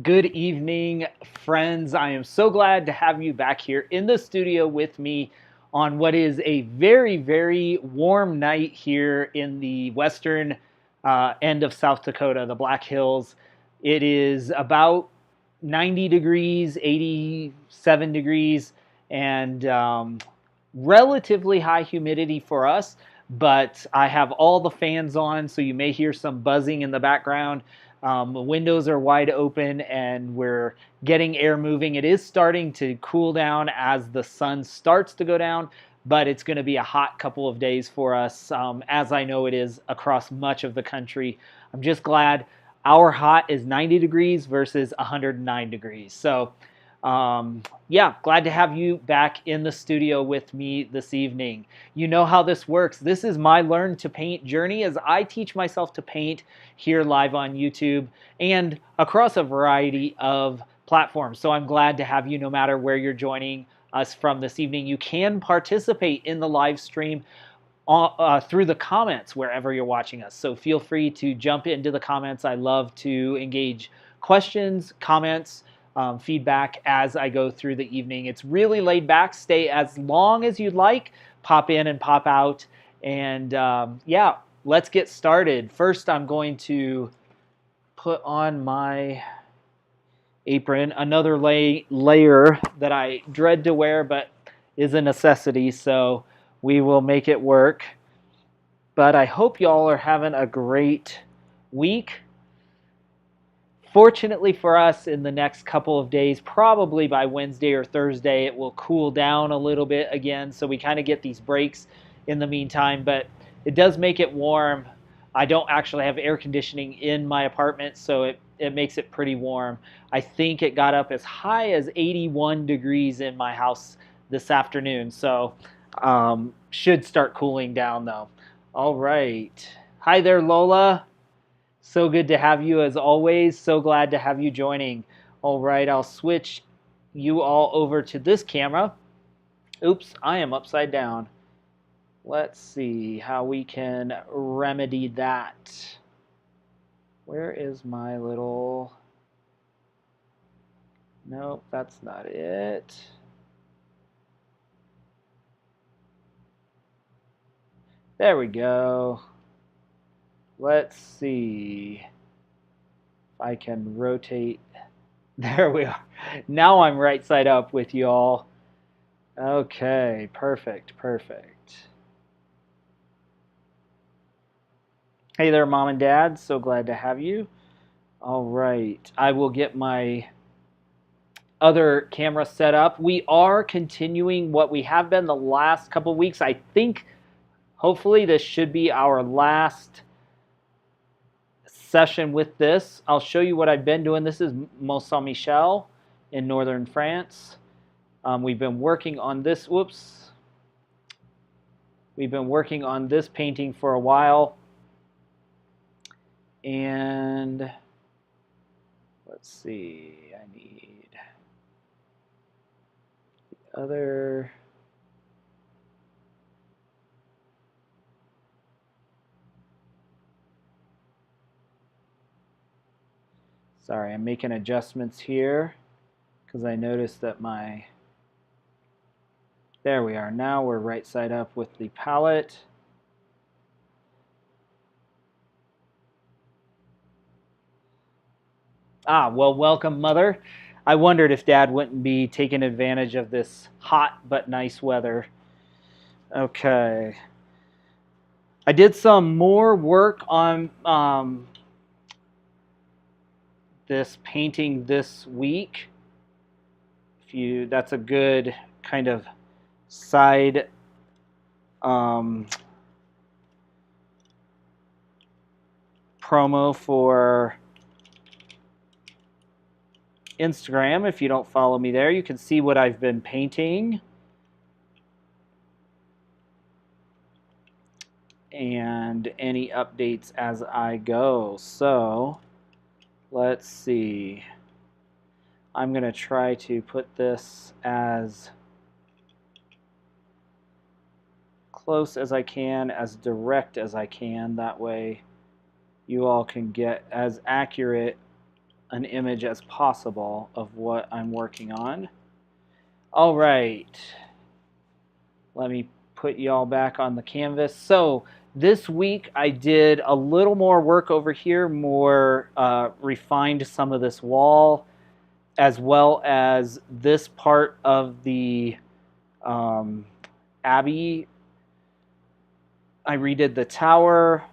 Good evening, friends. I am so glad to have you back here in the studio with me on what is a very, very warm night here in the western end of South Dakota, the Black Hills. It is about 90 degrees, 87 degrees, and relatively high humidity for us. But I have all the fans on, so you may hear some buzzing in the background. The windows are wide open and we're getting air moving. It is starting to cool down as the sun starts to go down, but it's going to be a hot couple of days for us, as I know it is across much of the country. I'm just glad our hot is 90 degrees versus 109 degrees. So, yeah, glad to have you back in the studio with me this evening. You know how this works. This is my Learn to Paint journey as I teach myself to paint here live on YouTube and across a variety of platforms. So I'm glad to have you no matter where you're joining us from this evening. You can participate in the live stream through the comments wherever you're watching us. So feel free to jump into the comments. I love to engage questions, comments, feedback as I go through the evening. It's really laid back. Stay as long as you'd like. Pop in and pop out. And yeah, let's get started. First, I'm going to put on my apron, another layer that I dread to wear, but is a necessity. So we will make it work. But I hope y'all are having a great week. Fortunately for us, in the next couple of days, probably by Wednesday or Thursday, it will cool down a little bit again. So we kind of get these breaks in the meantime, but it does make it warm. I don't actually have air conditioning in my apartment, so it makes it pretty warm. I think it got up as high as 81 degrees in my house this afternoon. So should start cooling down though. All right. Hi there, Lola. So good to have you as always. So glad to have you joining. All right, I'll switch you all over to this camera. Oops, I am upside down. Let's see how we can remedy that. Where is my little... Nope, that's not it. There we go. Let's see if I can rotate. There we are. Now I'm right side up with you all. Okay, perfect, perfect. Hey there, Mom and Dad. So glad to have you. All right, I will get my other camera set up. We are continuing what we have been the last couple of weeks. I think hopefully this should be our last session with this. I'll show you what I've been doing. This is Mont Saint-Michel in northern France. We've been working on this. Whoops. We've been working on this painting for a while. And let's see, I need the other. Sorry, I'm making adjustments here because I noticed that there we are. Now we're right side up with the palette. Ah, well, welcome, Mother. I wondered if Dad wouldn't be taking advantage of this hot but nice weather. Okay. I did some more work on this painting this week. That's a good kind of side promo for Instagram. If you don't follow me there, you can see what I've been painting. And any updates as I go. So let's see. I'm going to try to put this as close as I can, as direct as I can. That way you all can get as accurate an image as possible of what I'm working on. All right, let me put y'all back on the canvas. So this week I did a little more work over here, more refined some of this wall, as well as this part of the Abbey. I redid the tower,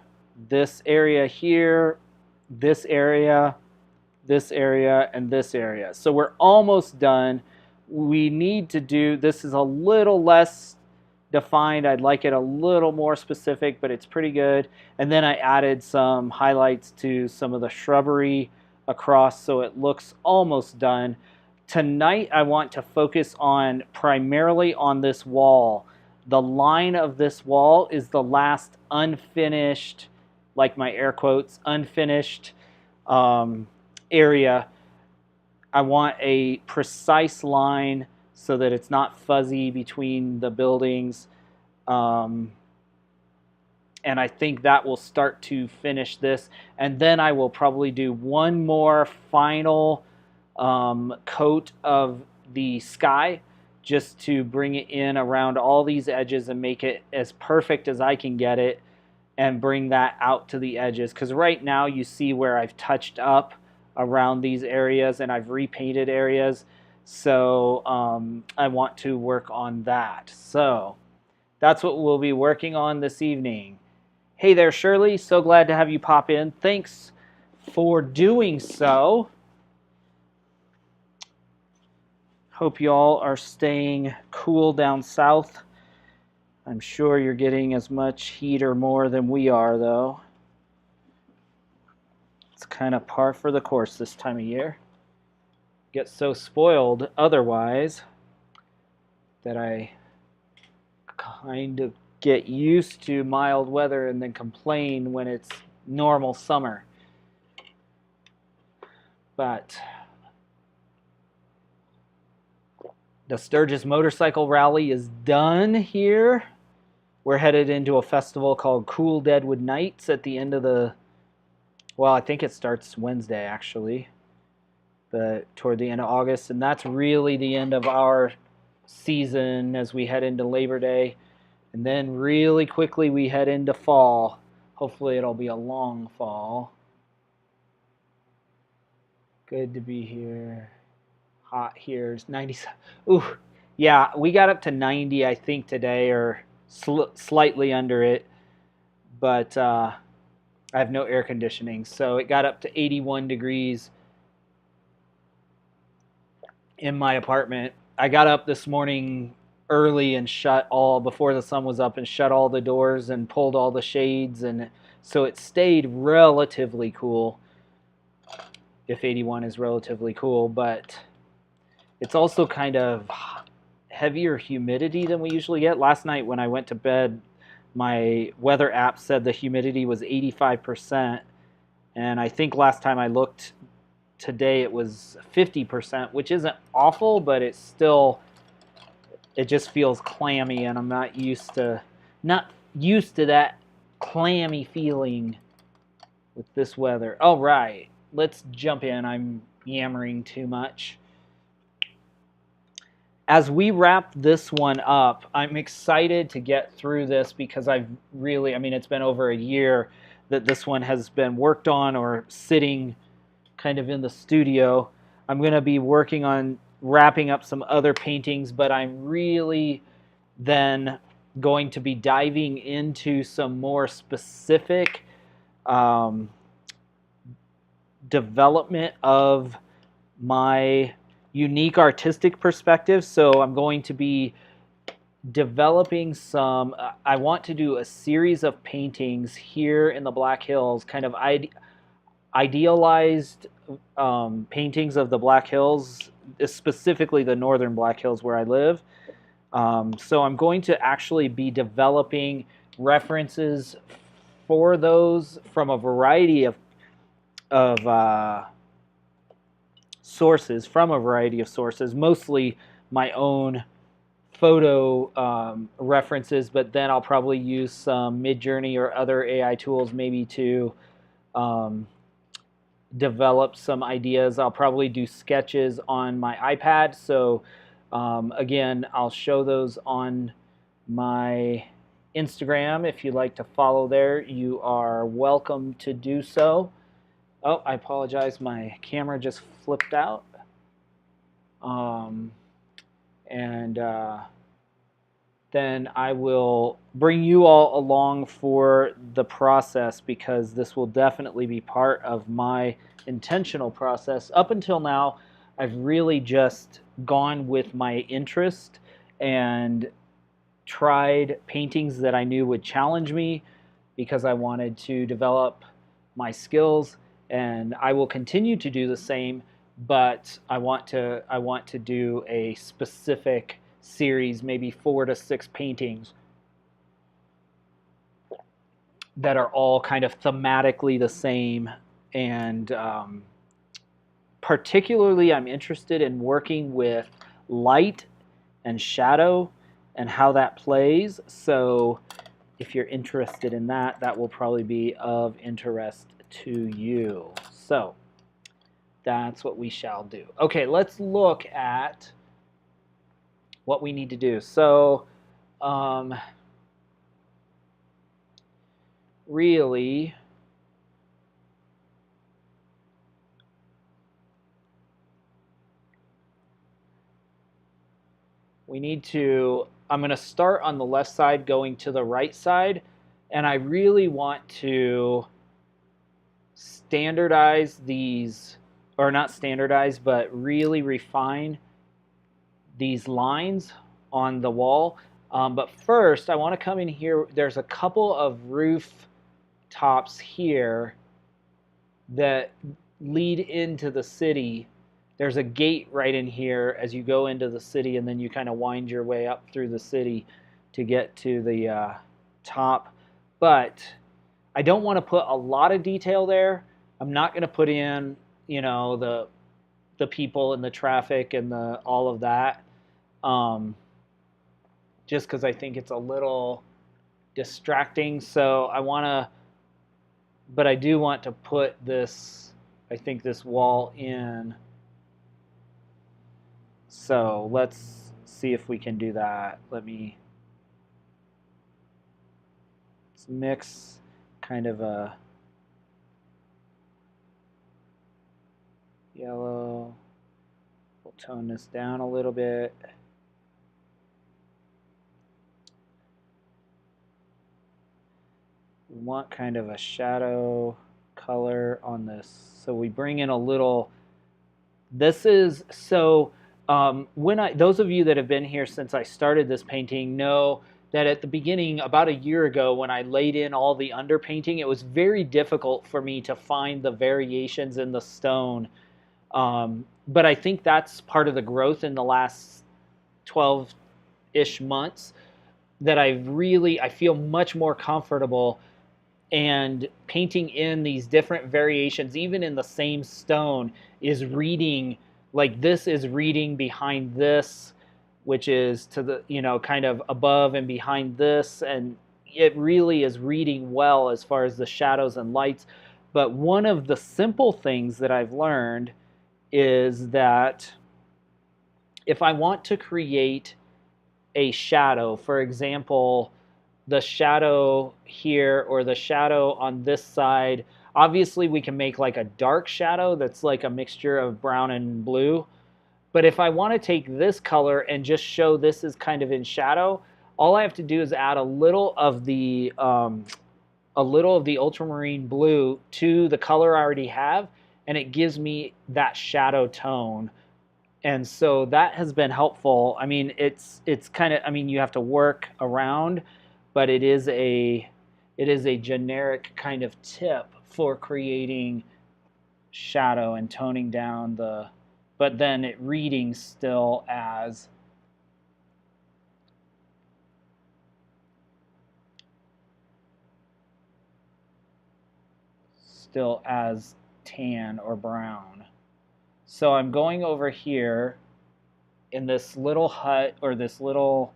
this area here, this area, this area, and this area. So we're almost done. We need to do, this is a little less defined. I'd like it a little more specific, but it's pretty good. And then I added some highlights to some of the shrubbery across, so it looks almost done. Tonight I want to focus on primarily on this wall. The line of this wall is the last unfinished, like my air quotes, unfinished area. I want a precise line so that it's not fuzzy between the buildings. And I think that will start to finish this. And then I will probably do one more final coat of the sky, just to bring it in around all these edges and make it as perfect as I can get it, and bring that out to the edges. Because right now you see where I've touched up around these areas and I've repainted areas. So I want to work on that. So that's what we'll be working on this evening. Hey there, Shirley. So glad to have you pop in. Thanks for doing so. Hope you all are staying cool down south. I'm sure you're getting as much heat or more than we are, though. It's kind of par for the course this time of year. Get so spoiled otherwise that I kind of get used to mild weather and then complain when it's normal summer. But the Sturgis Motorcycle Rally is done here. We're headed into a festival called Cool Deadwood Nights at the end of the, well, I think it starts Wednesday actually, but toward the end of August. And that's really the end of our season as we head into Labor Day. And then really quickly we head into fall. Hopefully it'll be a long fall. Good to be here. Hot here. It's 97. Ooh, yeah, we got up to 90, I think, today, or slightly under it. But I have no air conditioning, so it got up to 81 degrees in my apartment. I got up this morning early and before the sun was up, and shut all the doors and pulled all the shades, and so it stayed relatively cool, if 81 is relatively cool, but it's also kind of heavier humidity than we usually get. Last night when I went to bed, my weather app said the humidity was 85%, and I think last time I looked today it was 50%, which isn't awful, but it's still, it just feels clammy, and I'm not used to that clammy feeling with this weather. All right, let's jump in. I'm yammering too much. As we wrap this one up, I'm excited to get through this because it's been over a year that this one has been worked on or sitting kind of in the studio. I'm going to be working on wrapping up some other paintings, but I'm really then going to be diving into some more specific development of my unique artistic perspective. So I'm going to be developing I want to do a series of paintings here in the Black Hills, kind of idealized paintings of the Black Hills, specifically the northern Black Hills where I live. So I'm going to actually be developing references for those from a variety of sources, mostly my own photo references, but then I'll probably use some Midjourney or other AI tools maybe to develop some ideas. I'll probably do sketches on my iPad. So again, I'll show those on my Instagram. If you'd like to follow there, you are welcome to do so. Oh, I apologize. My camera just flipped out. And then I will bring you all along for the process, because this will definitely be part of my intentional process. Up until now, I've really just gone with my interest and tried paintings that I knew would challenge me, because I wanted to develop my skills, and I will continue to do the same, but I want to do a specific series, maybe 4 to 6 paintings that are all kind of thematically the same. And particularly, I'm interested in working with light and shadow and how that plays. So if you're interested in that, that will probably be of interest to you. So that's what we shall do. Okay, let's look at what we need to do. So really, we need to, I'm going to start on the left side going to the right side, and I really want to standardize these, or not standardize, but really refine these lines on the wall. But first, I want to come in here. There's a couple of roof tops here that lead into the city. There's a gate right in here as you go into the city, and then you kind of wind your way up through the city to get to the top. But I don't want to put a lot of detail there. I'm not going to put in, you know, the people and the traffic and the all of that, just because I think it's a little distracting. So I want to, but I do want to put this, I think, this wall in. So let's see if we can do that. Let's mix kind of a yellow. We'll tone this down a little bit. We want kind of a shadow color on this. So we bring in a little, this is, so those of you that have been here since I started this painting know that at the beginning, about a year ago, when I laid in all the underpainting, it was very difficult for me to find the variations in the stone. But I think that's part of the growth in the last 12-ish months, that I feel much more comfortable and painting in these different variations, even in the same stone, is reading, like this is reading behind this, which is to the, you know, kind of above and behind this, and it really is reading well as far as the shadows and lights. But one of the simple things that I've learned is that if I want to create a shadow, for example, the shadow here or the shadow on this side, obviously we can make like a dark shadow that's like a mixture of brown and blue. But if I want to take this color and just show this is kind of in shadow, all I have to do is add a little of the ultramarine blue to the color I already have, and it gives me that shadow tone. And so that has been helpful. I mean, it's kind of, I mean, you have to work around, but it is a generic kind of tip for creating shadow and toning down the, but then it reading still as tan or brown. So I'm going over here in this little hut or this little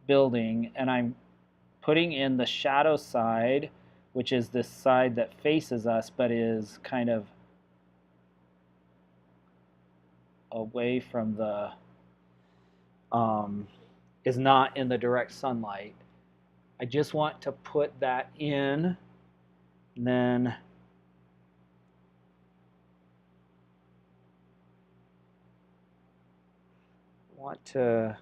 building, and I'm putting in the shadow side, which is this side that faces us but is kind of away from the, is not in the direct sunlight. I just want to put that in, and then want to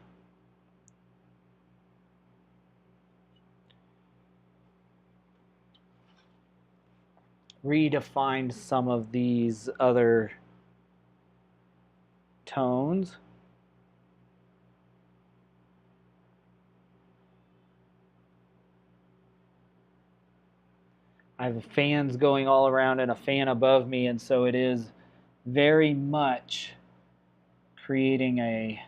redefine some of these other tones. I have fans going all around and a fan above me, and so it is very much creating a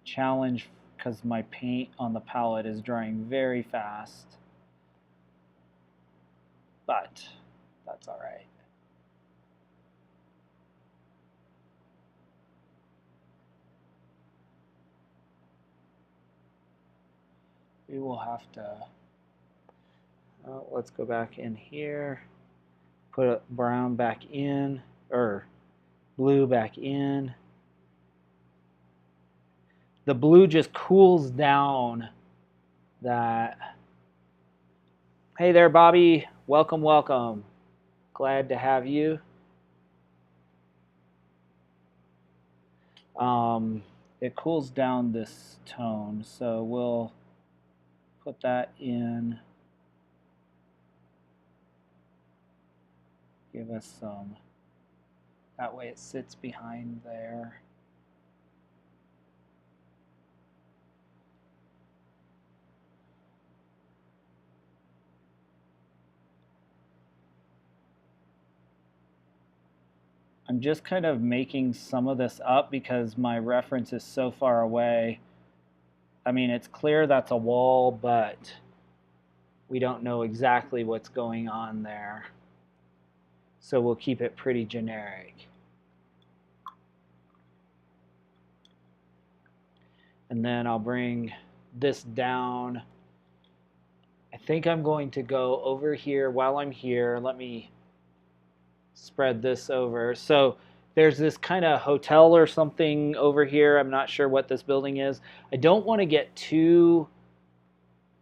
challenge because my paint on the palette is drying very fast. But that's all right. We will have to, let's go back in here, put brown back in, or blue back in. The blue just cools down that. Hey there, Bobby. Welcome, welcome. Glad to have you. It cools down this tone, so we'll put that in. Give us some. That way it sits behind there. I'm just kind of making some of this up because my reference is so far away. I mean, it's clear that's a wall, but we don't know exactly what's going on there. So we'll keep it pretty generic. And then I'll bring this down. I think I'm going to go over here while I'm here. Let me spread this over. So there's this kind of hotel or something over here. I'm not sure what this building is. I don't want to get too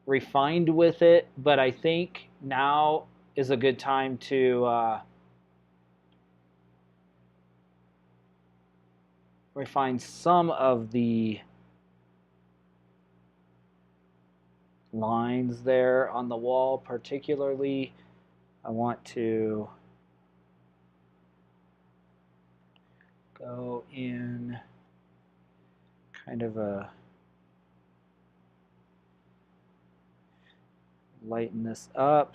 refined with it, but I think now is a good time to refine some of the lines there on the wall. Particularly, I want to go in kind of a lighten this up.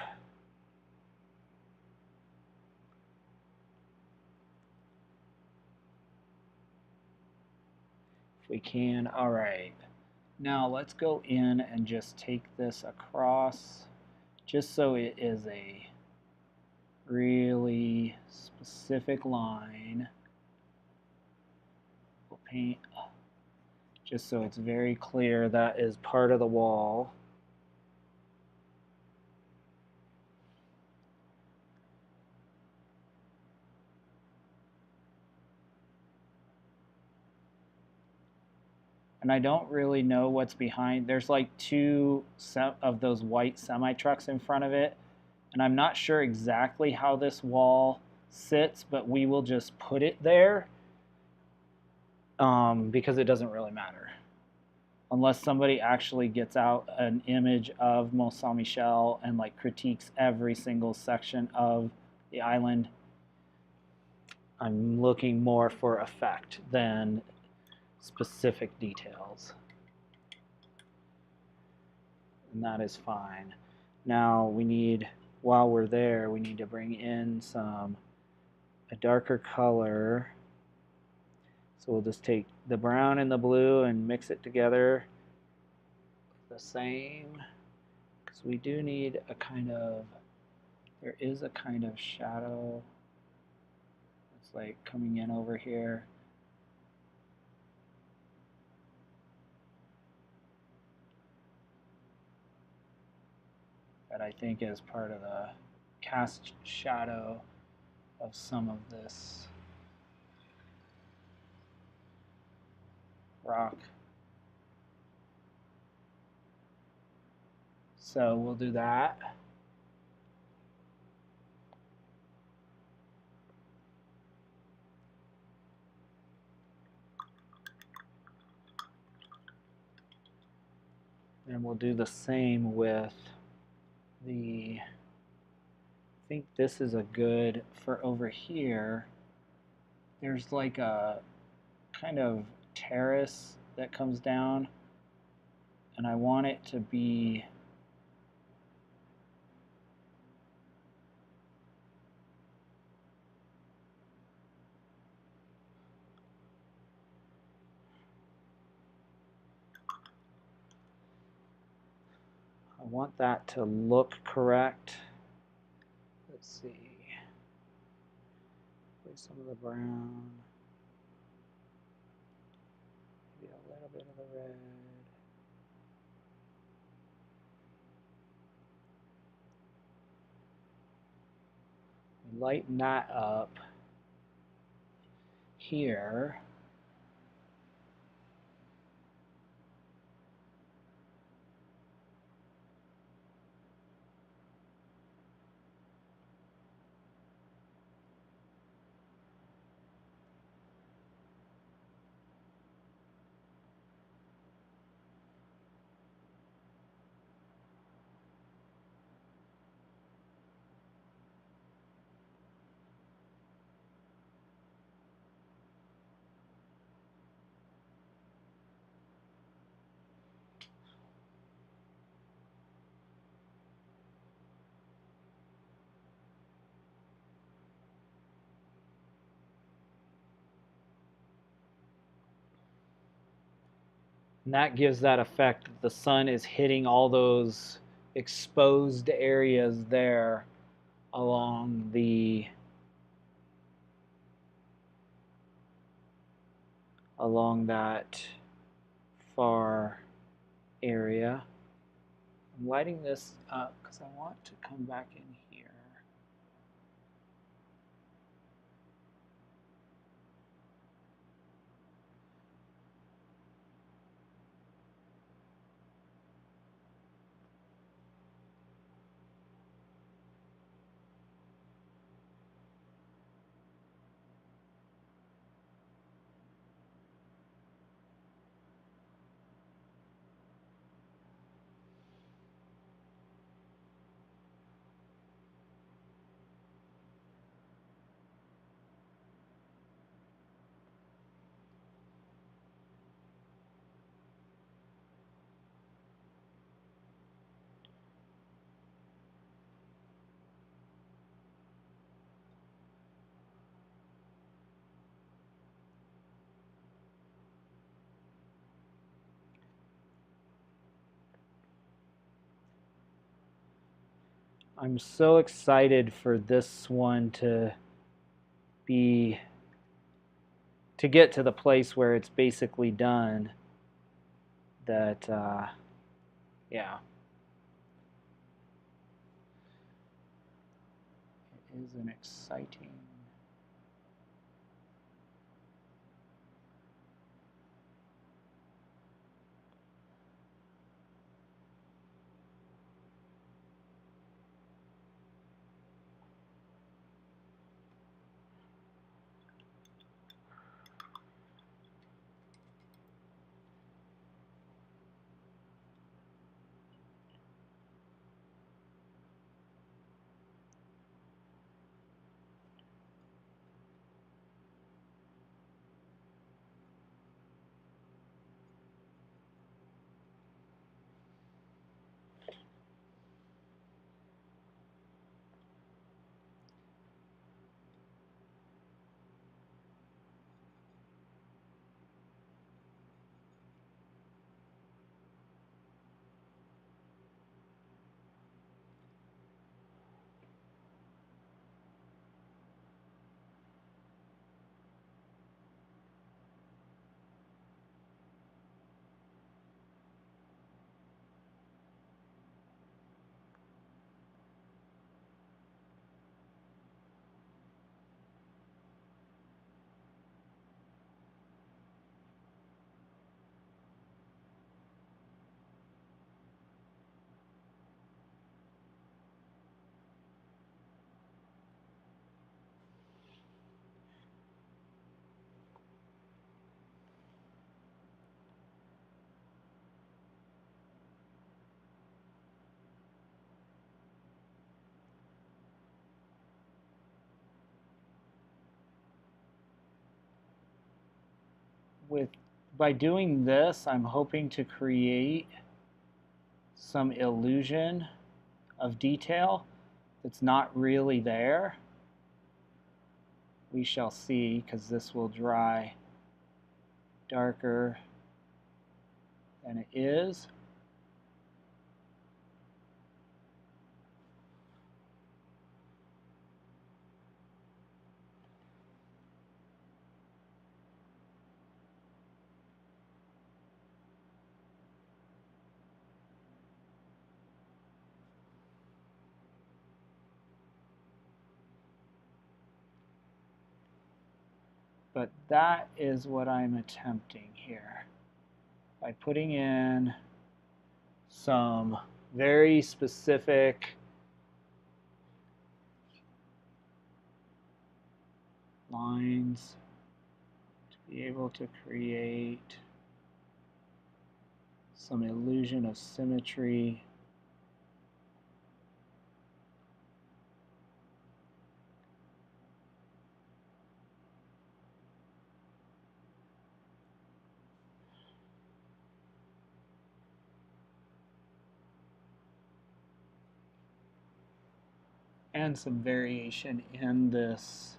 If we can. All right. Now let's go in and just take this across just so it is a really specific line. We'll paint just so it's very clear that is part of the wall. And I don't really know what's behind. There's like two of those white semi-trucks in front of it. And I'm not sure exactly how this wall sits, but we will just put it there because it doesn't really matter. Unless somebody actually gets out an image of Mont Saint-Michel and like critiques every single section of the island. I'm looking more for effect than specific details. And that is fine. Now we need, while we're there, we need to bring in a darker color. So we'll just take the brown and the blue and mix it together the same. Because we do need a kind of, there is a kind of shadow. It's like coming in over here. That I think is part of the cast shadow. of some of this rock. So we'll do that. And we'll do the same with the, I think this is a good, for over here, there's like a kind of terrace that comes down, and I want it to be I want that to look correct. Let's see. Play some of the brown. Maybe a little bit of the red. Lighten that up here. And that gives that effect that the sun is hitting all those exposed areas there along that far area. I'm lighting this up because I want to come back in here. I'm so excited for this one to get to the place where it's basically done. That yeah, it is an exciting. by doing this, I'm hoping to create some illusion of detail that's not really there. We shall see, because this will dry darker than it is. But that is what I'm attempting here by putting in some very specific lines to be able to create some illusion of symmetry. And some variation in this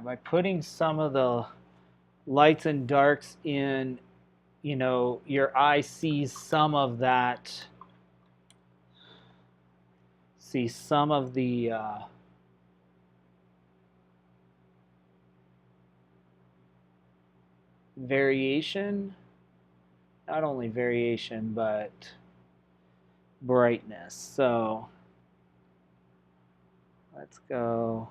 by putting some of the lights and darks in, your eye sees some of that, some of the variation, not only variation, but brightness. So let's go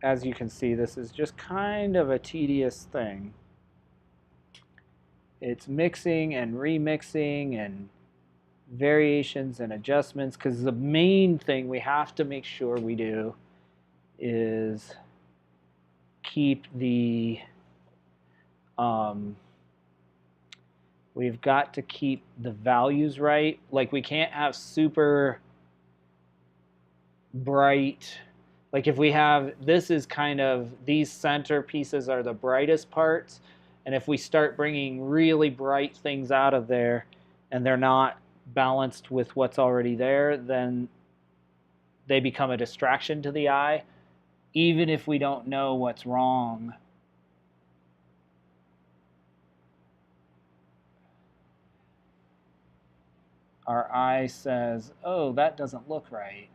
as you can see, this is just kind of a tedious thing. It's mixing and remixing and variations and adjustments, because the main thing we have to make sure we do is keep the we've got to keep the values right. Like, we can't have super bright, like if we have, this is kind of, these center pieces are the brightest parts, and if we start bringing really bright things out of there and they're not balanced with what's already there, then they become a distraction to the eye, even if we don't know what's wrong. Our eye says, oh, that doesn't look right.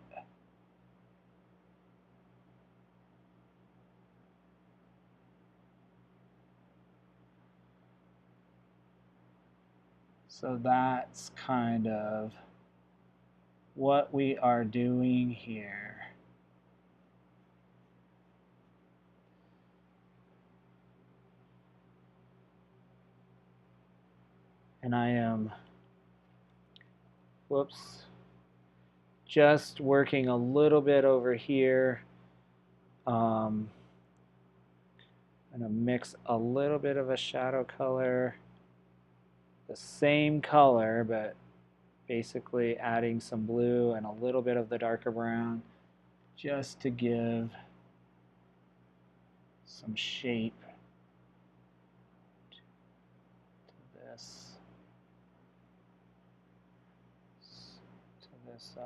So that's kind of what we are doing here. And I am, just working a little bit over here. I'm going to mix a little bit of a shadow color, the same color, but basically adding some blue and a little bit of the darker brown just to give some shape to this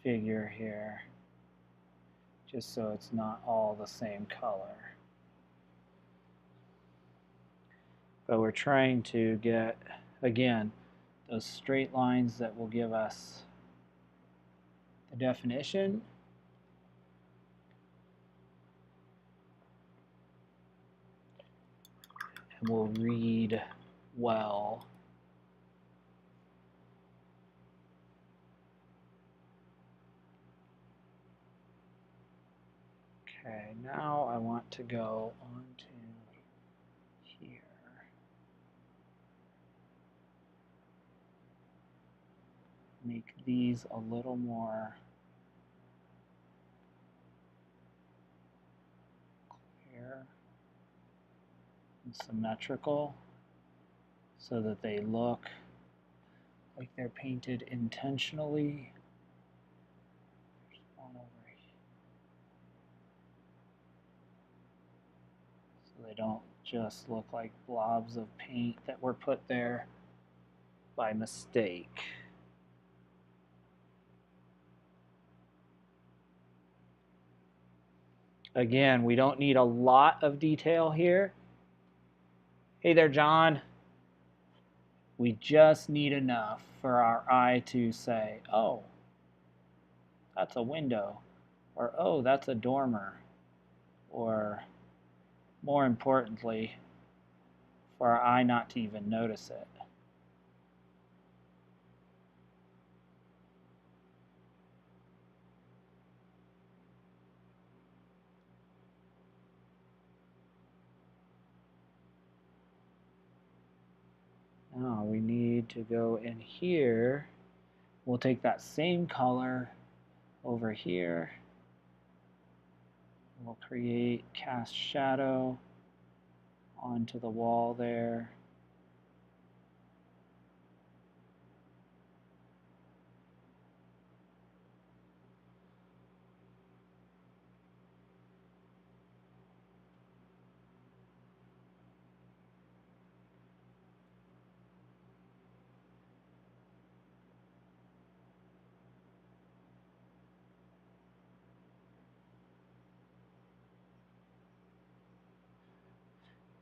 figure here, just so it's not all the same color. But we're trying to get, again, those straight lines that will give us the definition. And will read well. Okay, now I want to go on to here. Make these a little more clear and symmetrical so that they look like they're painted intentionally. There's one over here. So they don't just look like blobs of paint that were put there by mistake. Again, we don't need a lot of detail here. Hey there, John. We just need enough for our eye to say, oh, that's a window, or oh, that's a dormer, or more importantly, for our eye not to even notice it. Now we need to go in here. We'll take that same color over here. We'll create cast shadow onto the wall there.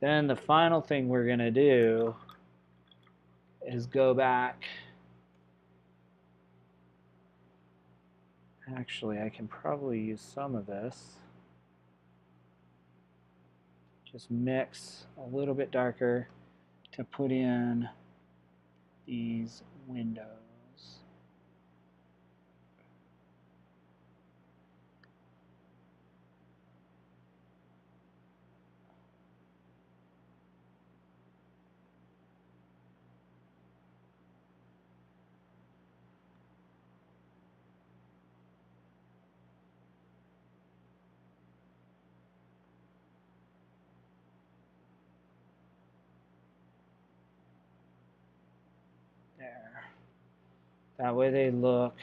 Then the final thing we're going to do is go back. Actually, I can probably use some of this. Just mix a little bit darker to put in these windows. There. That way they look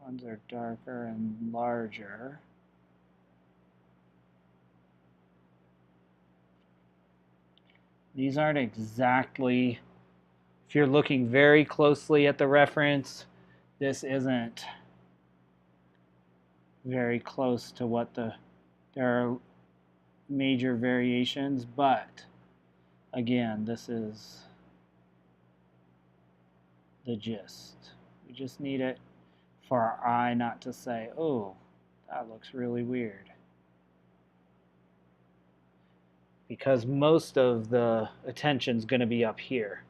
ones are darker and larger. These aren't exactly, if you're looking very closely at the reference, this isn't very close to what there are major variations, but again, this is the gist. We just need it for our eye not to say, oh, That looks really weird. Because most of the attention's going to be up here.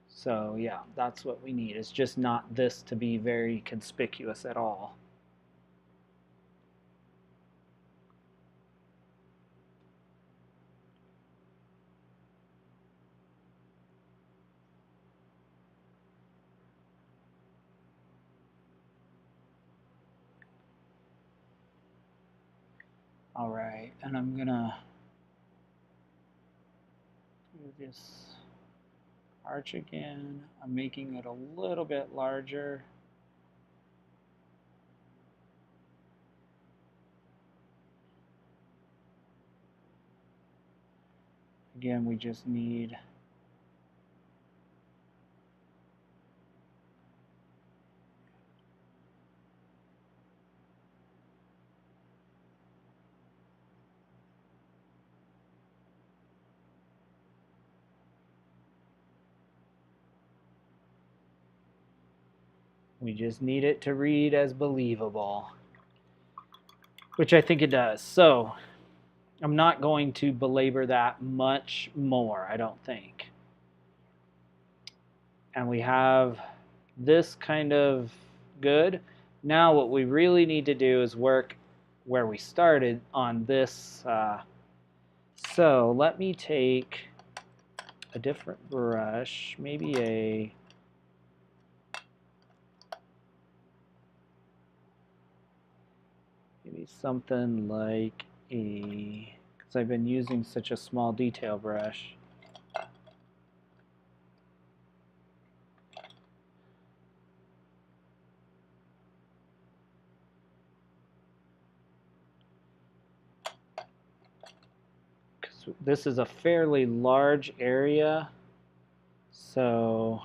So yeah, that's what we need. It's just not this to be very conspicuous at all. All right, and I'm gonna do this arch again. I'm making it a little bit larger. Again, we just need it to read as believable, which I think it does. So I'm not going to belabor that much more, I don't think. And we have this kind of good. Now what we really need to do is work where we started on this. So let me take a different brush, maybe something like because I've been using such a small detail brush. This is a fairly large area, so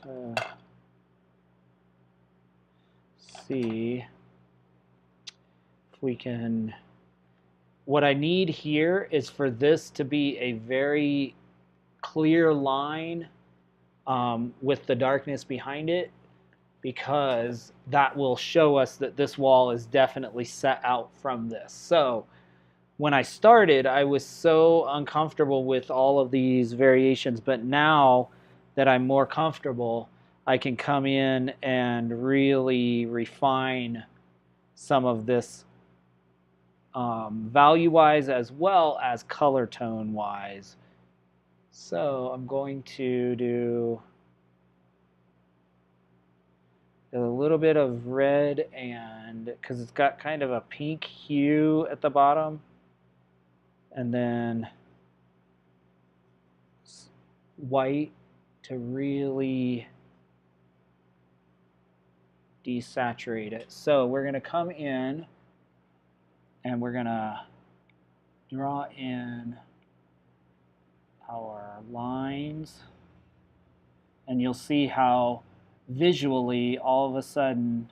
to see if we can. What I need here is for this to be a very clear line with the darkness behind it, because that will show us that this wall is definitely set out from this. So when I started, I was so uncomfortable with all of these variations, but now that I'm more comfortable, I can come in and really refine some of this value-wise as well as color tone-wise. So I'm going to do a little bit of red, and because it's got kind of a pink hue at the bottom, and then white to really desaturate it. So we're going to come in and we're going to draw in our lines, and you'll see how visually all of a sudden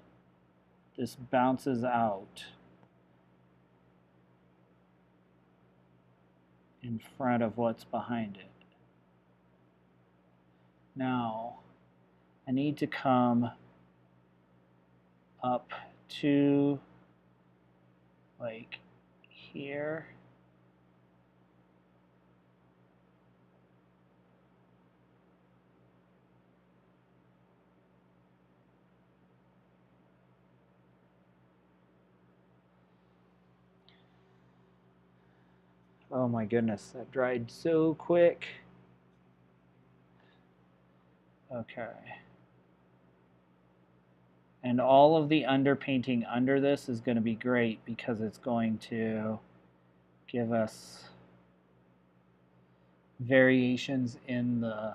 this bounces out in front of what's behind it. Now I need to come up to like here. Oh my goodness, that dried so quick. Okay. And all of the underpainting under this is going to be great because it's going to give us variations in the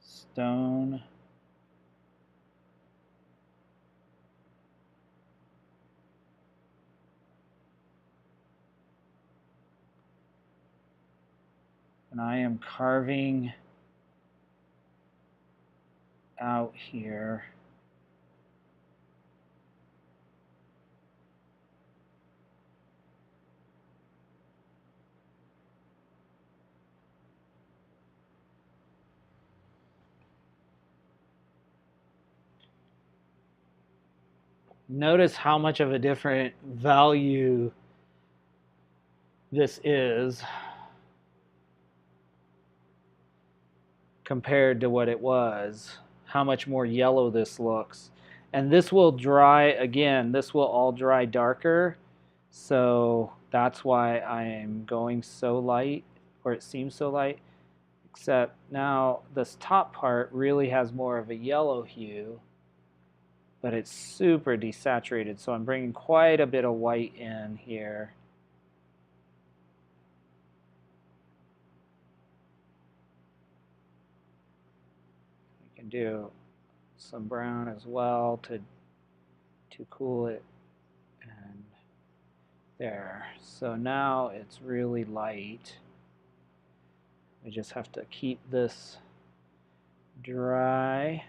stone. And I am carving out here. notice how much of a different value this is compared to what it was, how much more yellow this looks. And this will dry, again, this will all dry darker. So that's why I am going so light, or it seems so light. Except now this top part really has more of a yellow hue, but it's super desaturated. So I'm bringing quite a bit of white in here. I can do some brown as well to cool it. And there. So now it's really light. We just have to keep this dry.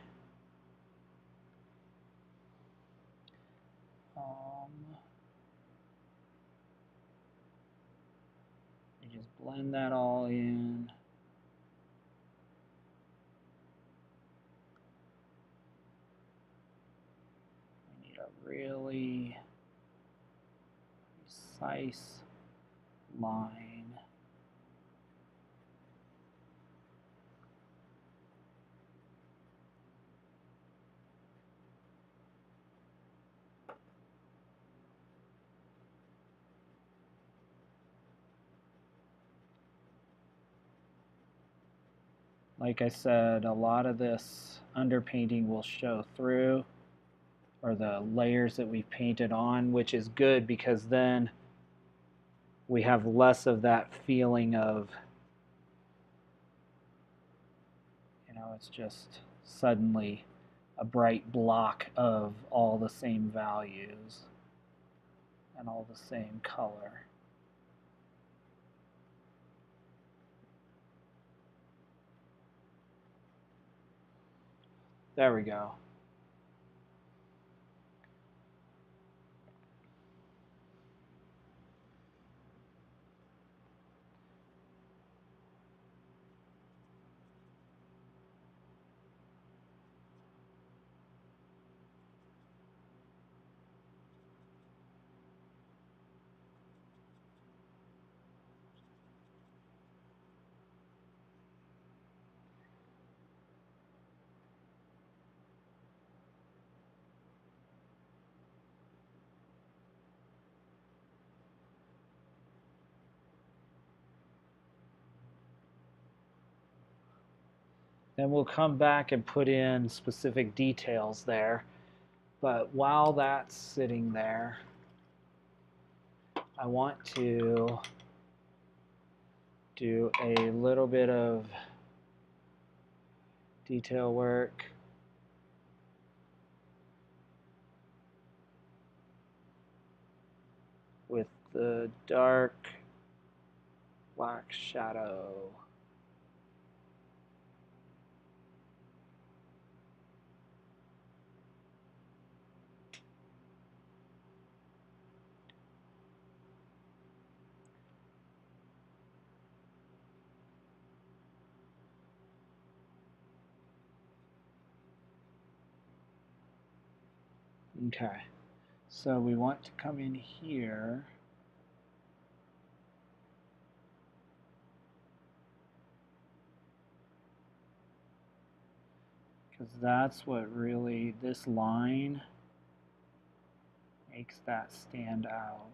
You just blend that all in. We need a really precise line. Like I said, a lot of this underpainting will show through, or the layers that we've painted on, which is good because then we have less of that feeling of, you know, it's just suddenly a bright block of all the same values and all the same color. There we go. Then we'll come back and put in specific details there. But while that's sitting there, I want to do a little bit of detail work with the dark black shadow. Okay, so we want to come in here because that's what really, this line makes that stand out.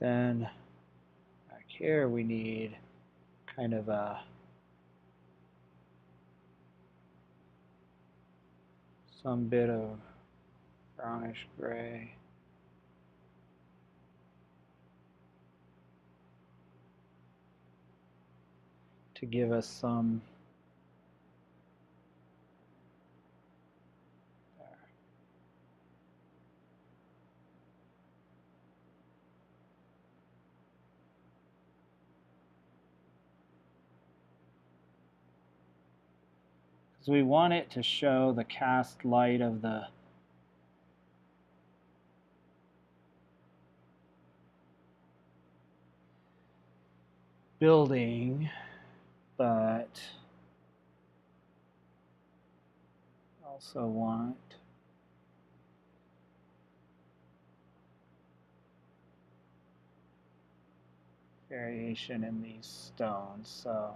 Then back here we need kind of some bit of brownish gray. To give us some because we want it to show the cast light of the building, but also want variation in these stones. So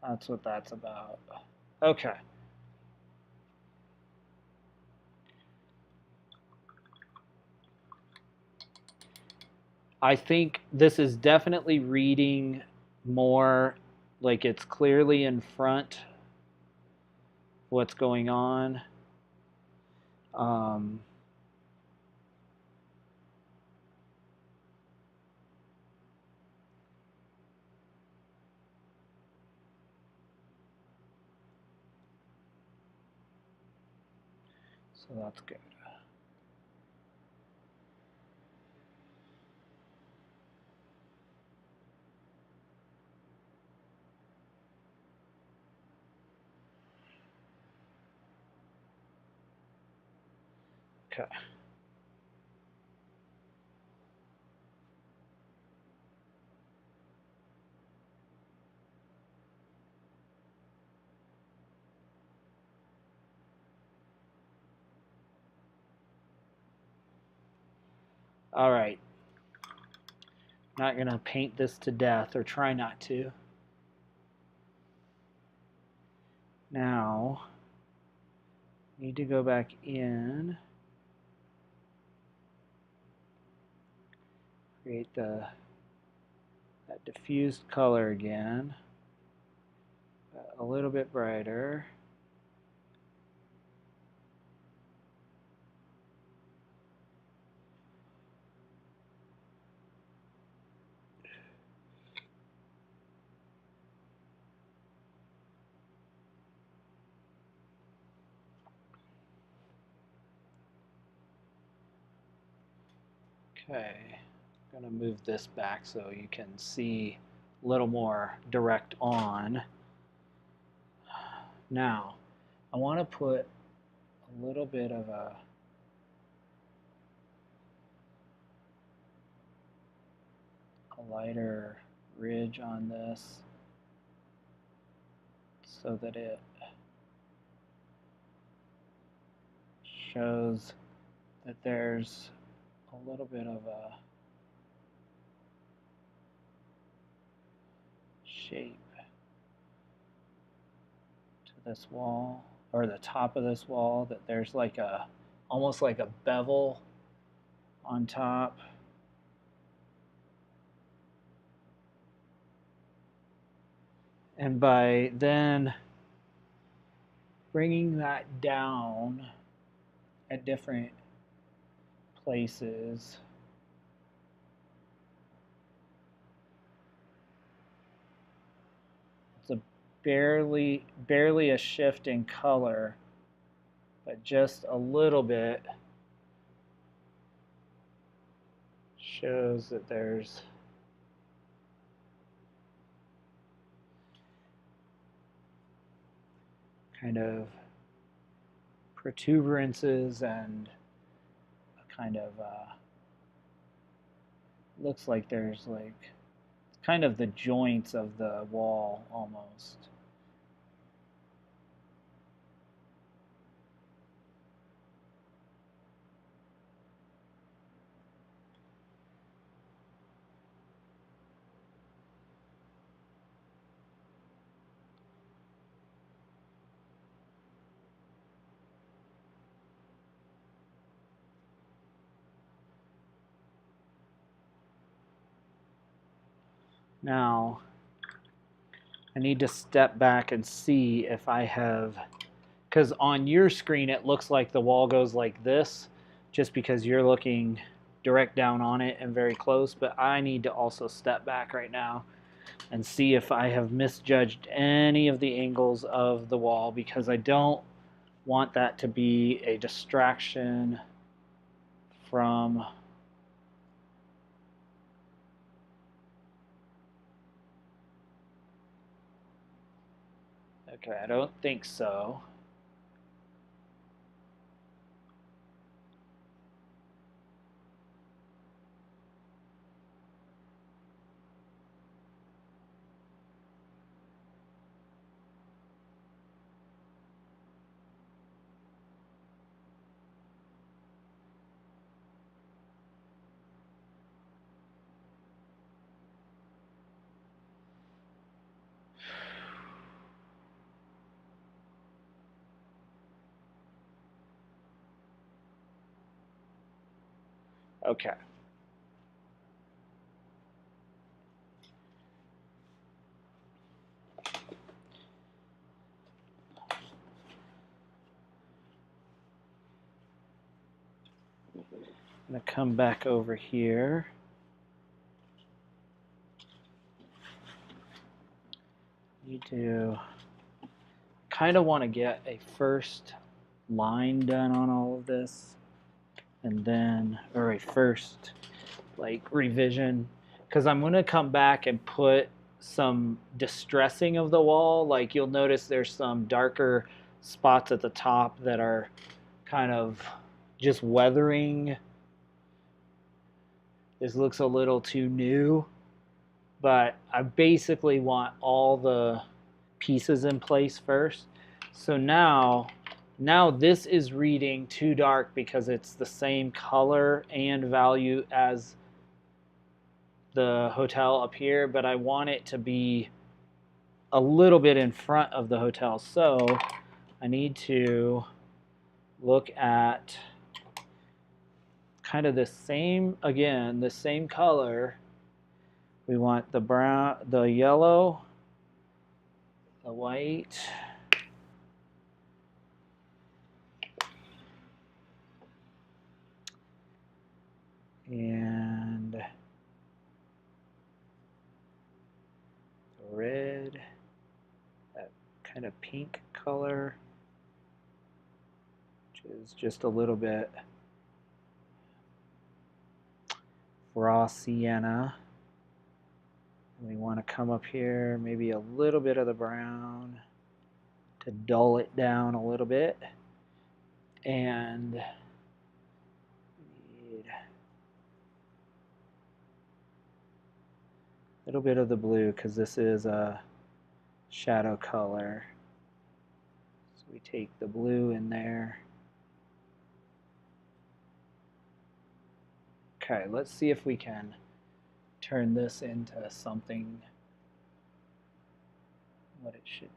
that's what that's about. Okay. I think this is definitely reading more like it's clearly in front what's going on. So that's good. Okay. All right. Not going to paint this to death, or try not to. Now, need to go back in, create that diffused color again, a little bit brighter. Okay, I'm going to move this back so you can see a little more direct on. Now, I want to put a little bit of a lighter ridge on this so that it shows that there's a little bit of a shape to this wall, or the top of this wall, that there's like a almost like a bevel on top. And by then bringing that down at different places, it's a barely a shift in color, but just a little bit shows that there's kind of protuberances and a kind of looks like there's like kind of the joints of the wall almost. Now, I need to step back and see if I have, because on your screen it looks like the wall goes like this, just because you're looking direct down on it and very close, but I need to also step back right now and see if I have misjudged any of the angles of the wall, because I don't want that to be a distraction from Okay, I don't think so. Okay. I'm going to come back over here. You do kind of want to get a first line done on all of this, and then, or a first like revision, because I'm going to come back and put some distressing of the wall. Like you'll notice there's some darker spots at the top that are kind of just weathering. This looks a little too new, but I basically want all the pieces in place first. So now this is reading too dark because it's the same color and value as the hotel up here, but I want it to be a little bit in front of the hotel. So I need to look at kind of the same, again, the same color. We want the brown, the yellow, the white, and the red, that kind of pink color, which is just a little bit raw sienna. We want to come up here, maybe a little bit of the brown to dull it down a little bit. And need a little bit of the blue because this is a shadow color. So we take the blue in there. Okay, let's see if we can turn this into something what it should be.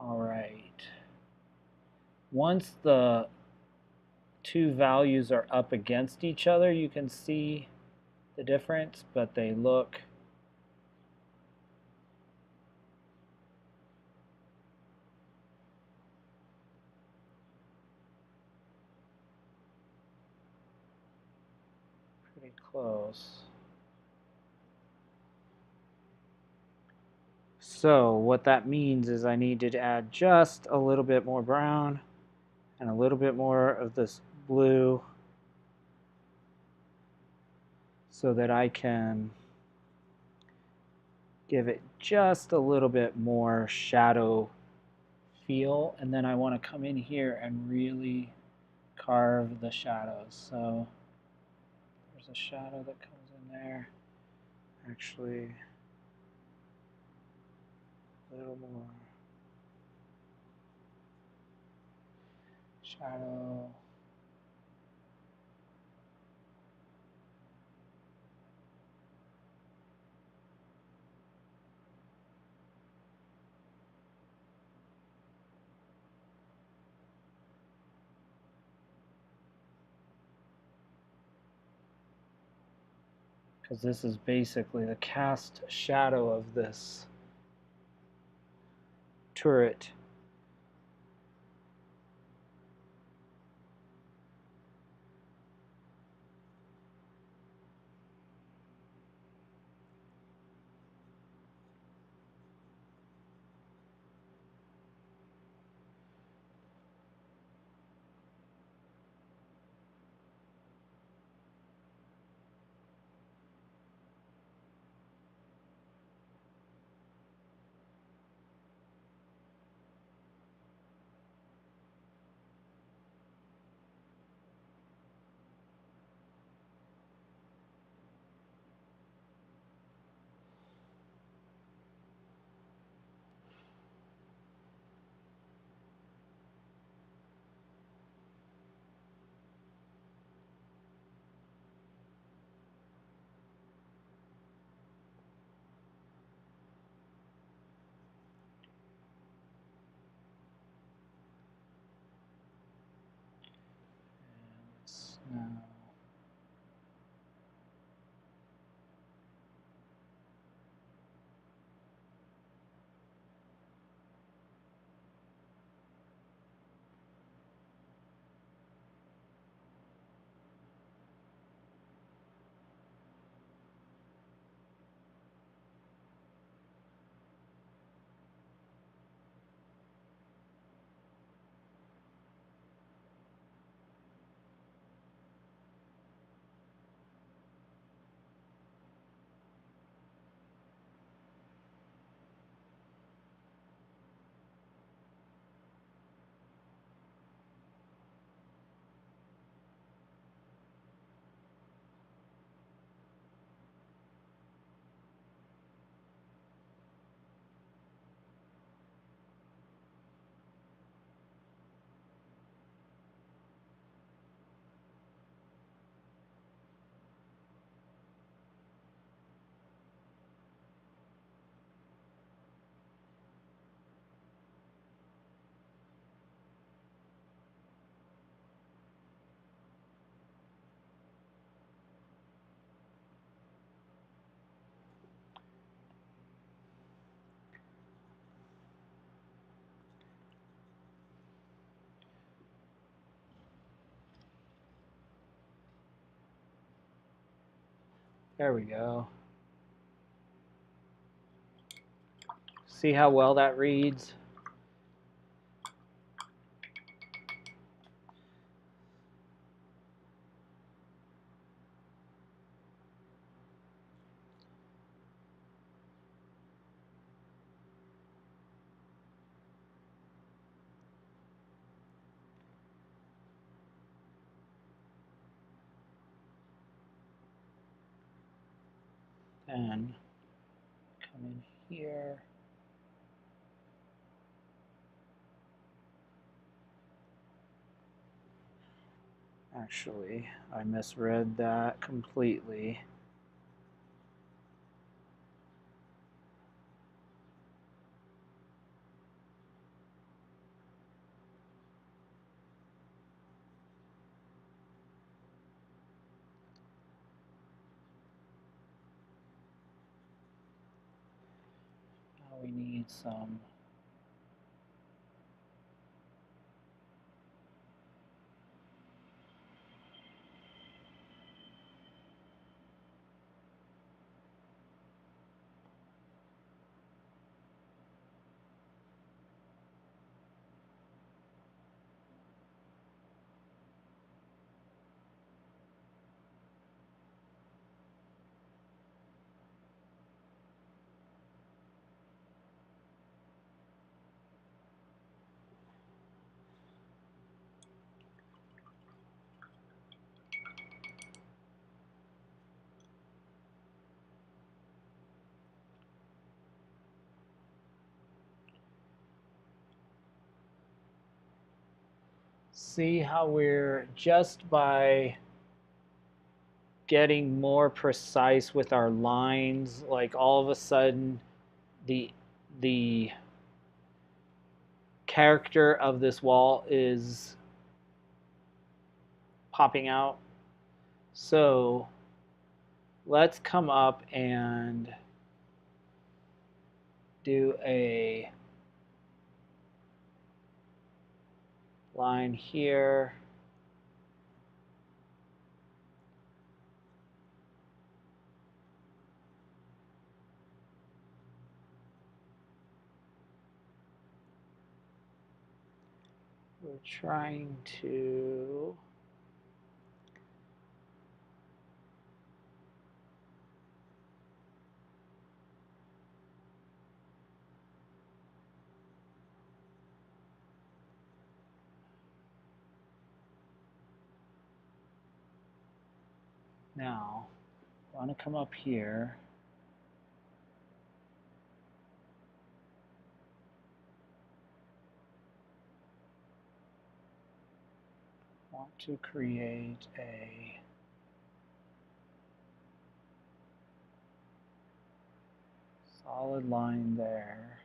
All right. Once the two values are up against each other, you can see the difference, but they look pretty close. So what that means is I need to add just a little bit more brown and a little bit more of this blue so that I can give it just a little bit more shadow feel. And then I want to come in here and really carve the shadows. So there's a shadow that comes in there. Actually, a little more shadow. Because this is basically the cast shadow of this turret. Now, there we go. See how well that reads? And come in here. Actually, I misread that completely. Now we need some See how we're just by getting more precise with our lines, like all of a sudden the character of this wall is popping out. So let's come up and do a line here. We're trying to now I want to come up here. I want to create a solid line there.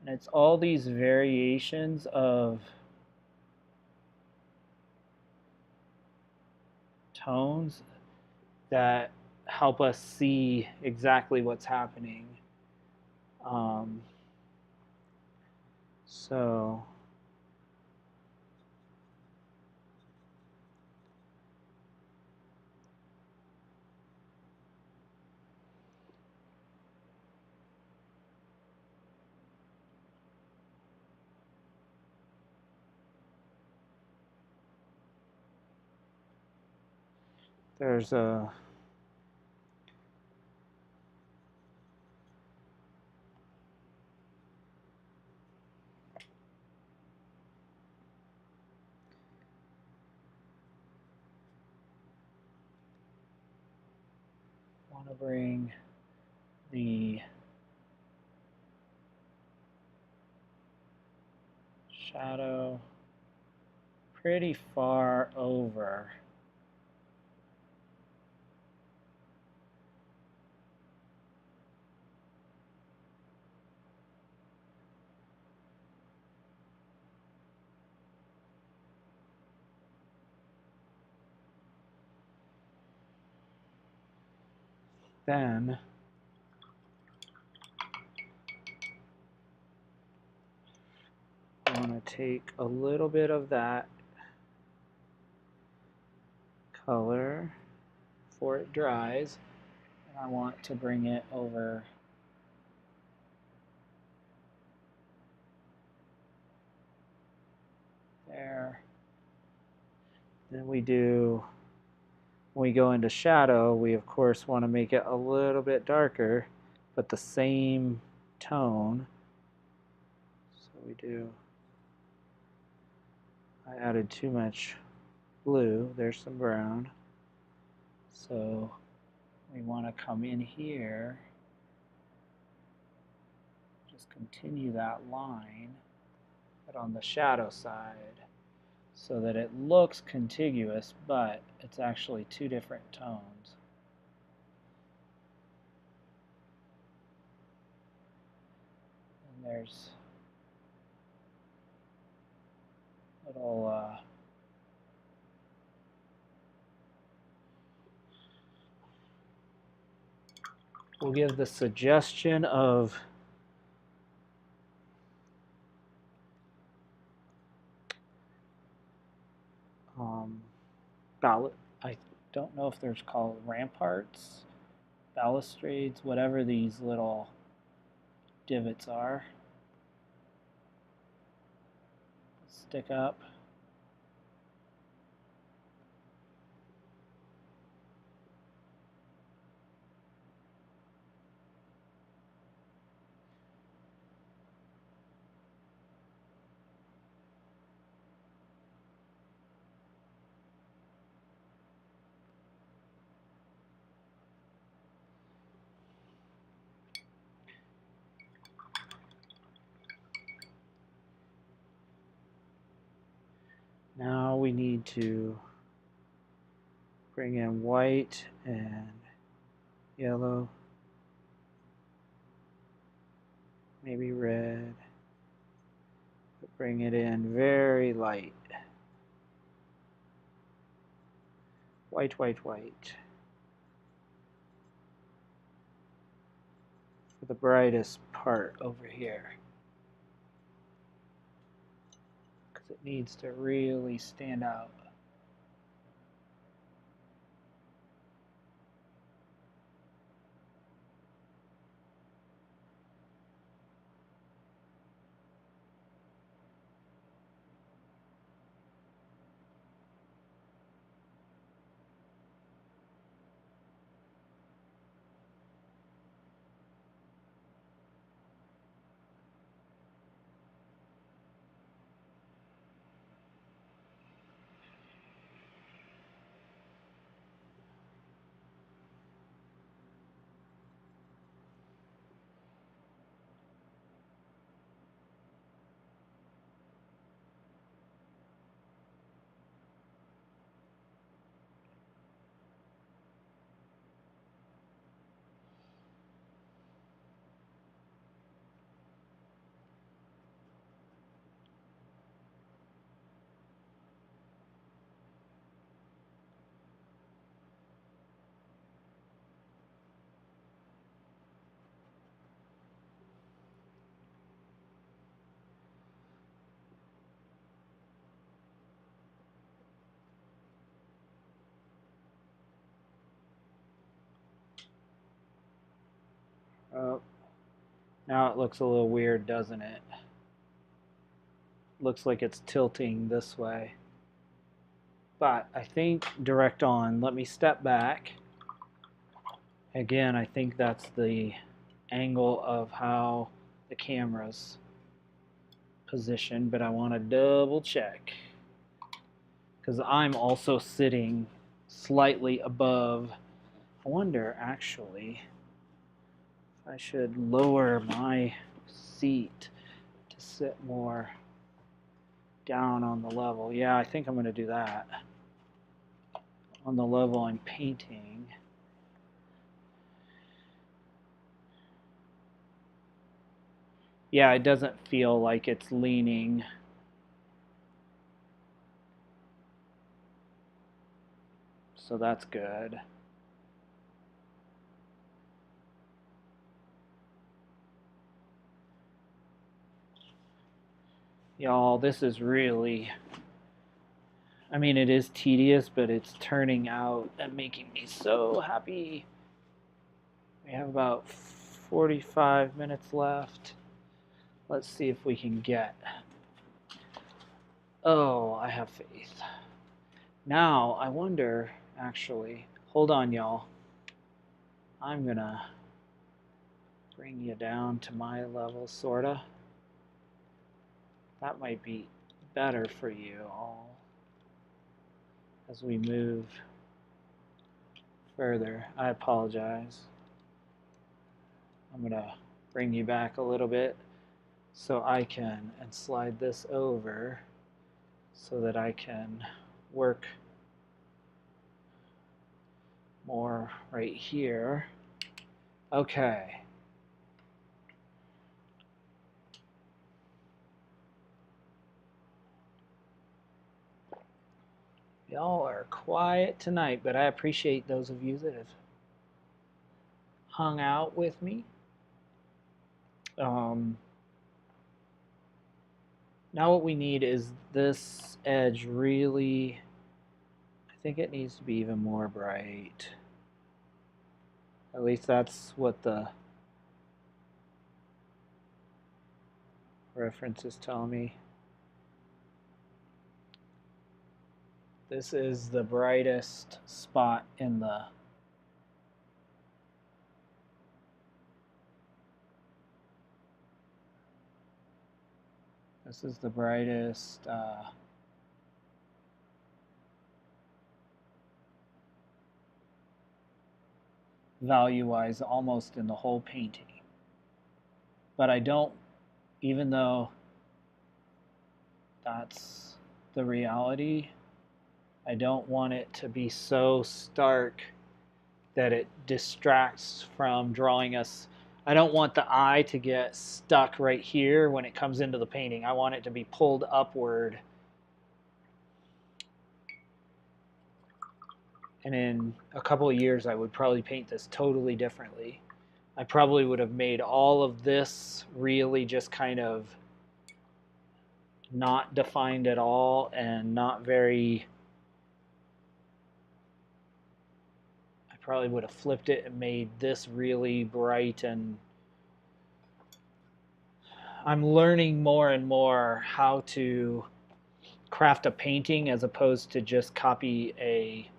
And it's all these variations of tones that help us see exactly what's happening. So there's a want to bring the shadow pretty far over. Then I want to take a little bit of that color before it dries, and I want to bring it over there. Then when we go into shadow, we of course want to make it a little bit darker, but the same tone. So I added too much blue, there's some brown. So we want to come in here, just continue that line, but on the shadow side, so that it looks contiguous, but it's actually two different tones. And there's little we'll give the suggestion of I don't know if there's called ramparts, balustrades, whatever these little divots are. Stick up. Now we need to bring in white and yellow, maybe red, but bring it in very light. White, white, white. For the brightest part over here. Because it needs to really stand out. Oh, now it looks a little weird, doesn't it? Looks like it's tilting this way. But I think direct on. Let me step back. Again, I think that's the angle of how the camera's positioned, but I want to double check. Because I'm also sitting slightly above. I wonder, actually, if I should lower my seat to sit more down on the level. Yeah, I think I'm going to do that. On the level I'm painting. Yeah, it doesn't feel like it's leaning. So that's good. Y'all, this is really, I mean, it is tedious, but it's turning out and making me so happy. We have about 45 minutes left. Let's see if we can get. Oh, I have faith. Now, I wonder, actually, hold on, y'all. I'm gonna bring you down to my level, sorta. That might be better for you all as we move further. I apologize. I'm gonna bring you back a little bit so I can, and slide this over so that I can work more right here. Okay. Y'all are quiet tonight, but I appreciate those of you that have hung out with me. Now what we need is this edge really, I think it needs to be even more bright. At least that's what the reference is telling me. This is the brightest spot in the brightest value-wise almost in the whole painting. But I don't, even though that's the reality. I don't want it to be so stark that it distracts from drawing us. I don't want the eye to get stuck right here when it comes into the painting. I want it to be pulled upward. And in a couple of years, I would probably paint this totally differently. I probably would have made all of this really just kind of not defined at all and not very... I probably would have flipped it and made this really bright. And I'm learning more and more how to craft a painting as opposed to just copy a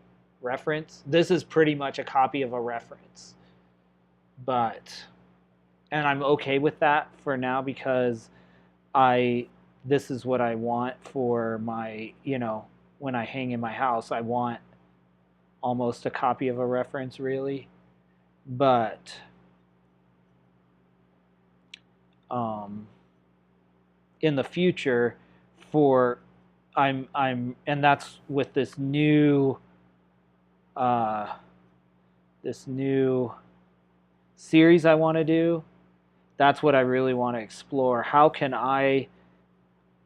reference. This is pretty much a copy of a reference, and I'm okay with that for now because this is what I want for my, when I hang in my house. I want almost a copy of a reference, really. But in the future, and that's with this new series I want to do. That's what I really want to explore. How can I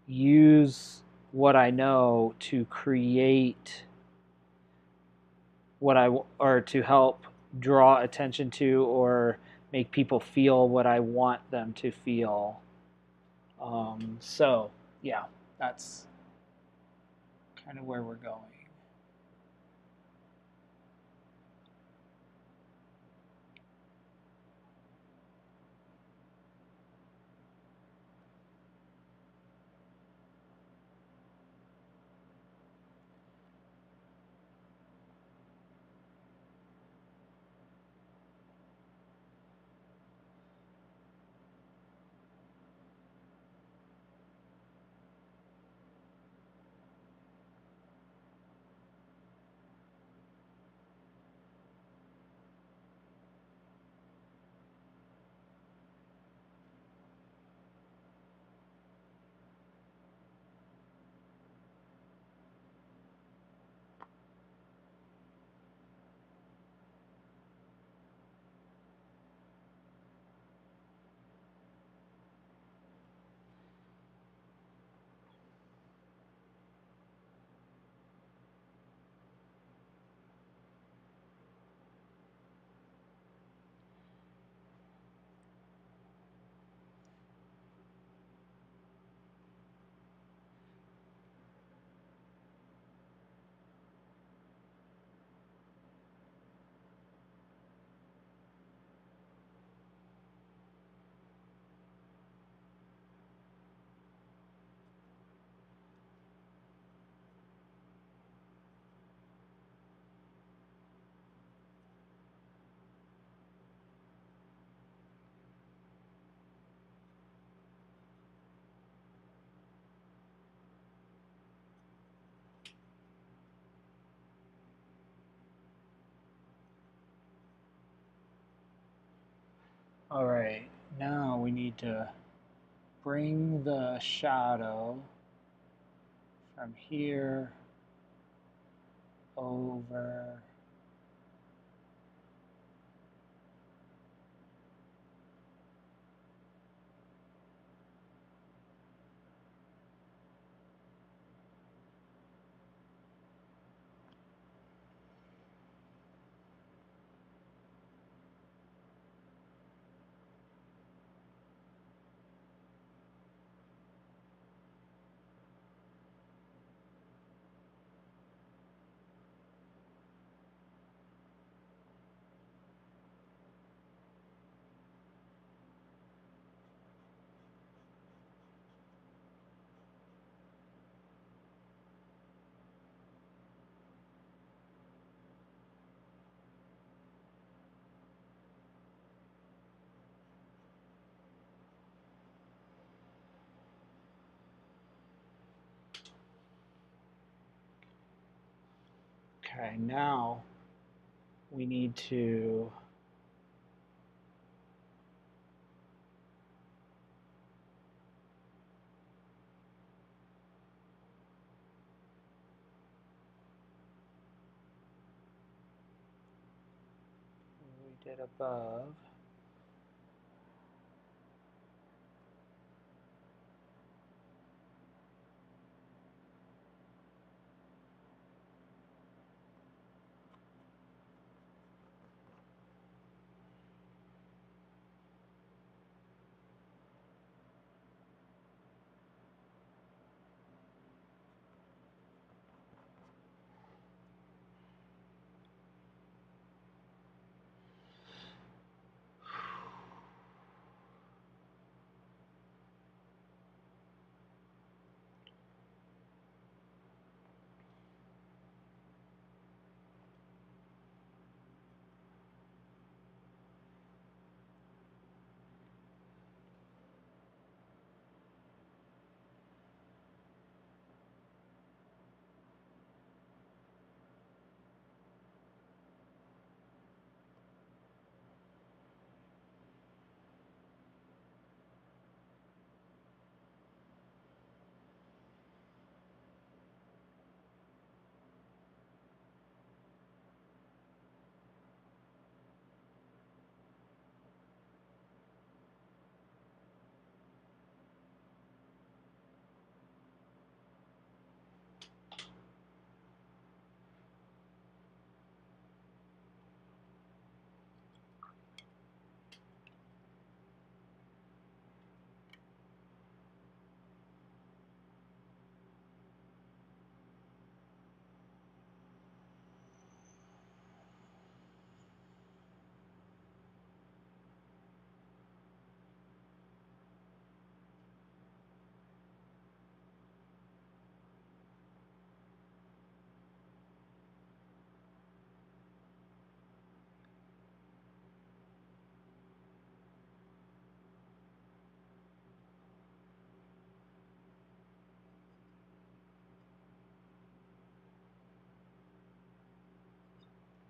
use what I know to create or to help draw attention to or make people feel what I want them to feel. So yeah, that's kind of where we're going. All right, now we need to bring the shadow from here over. Okay, now we need to it above.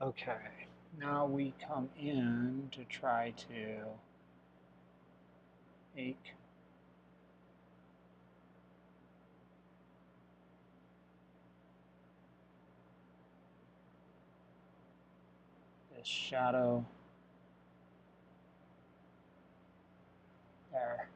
Okay, now we come in to try to make this shadow there.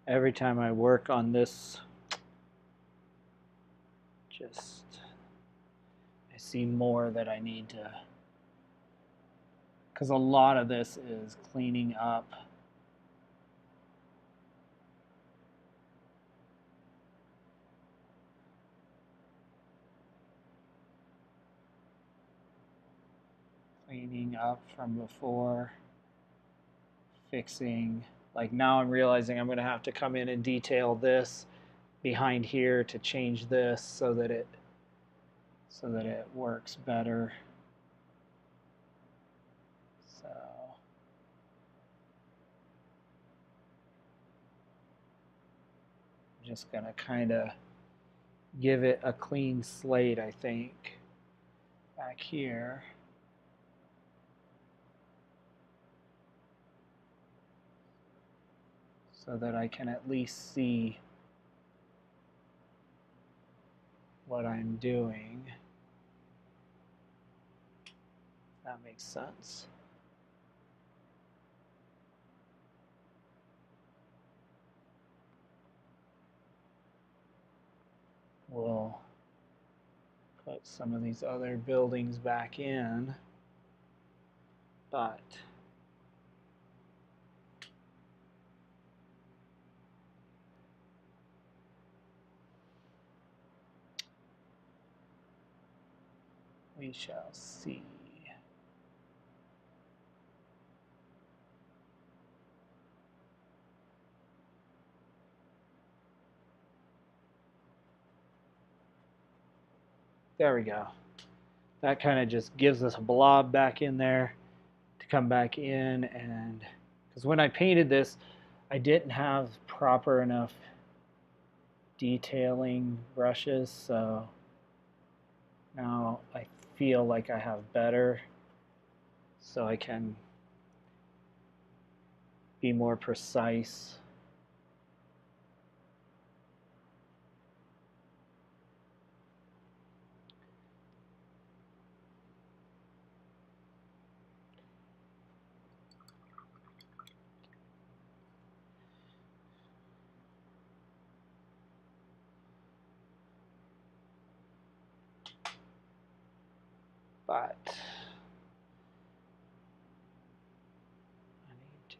every time I work on this, I see more that I need to, because a lot of this is cleaning up from before, fixing. Like now I'm realizing I'm going to have to come in and detail this behind here to change this so that it works better. So I'm just going to kind of give it a clean slate, I think, back here. So that I can at least see what I'm doing. That makes sense. We'll put some of these other buildings back in, but we shall see. There we go. That kind of just gives us a blob back in there to come back in, and because when I painted this, I didn't have proper enough detailing brushes, so now I feel like I have better, so I can be more precise. But I need to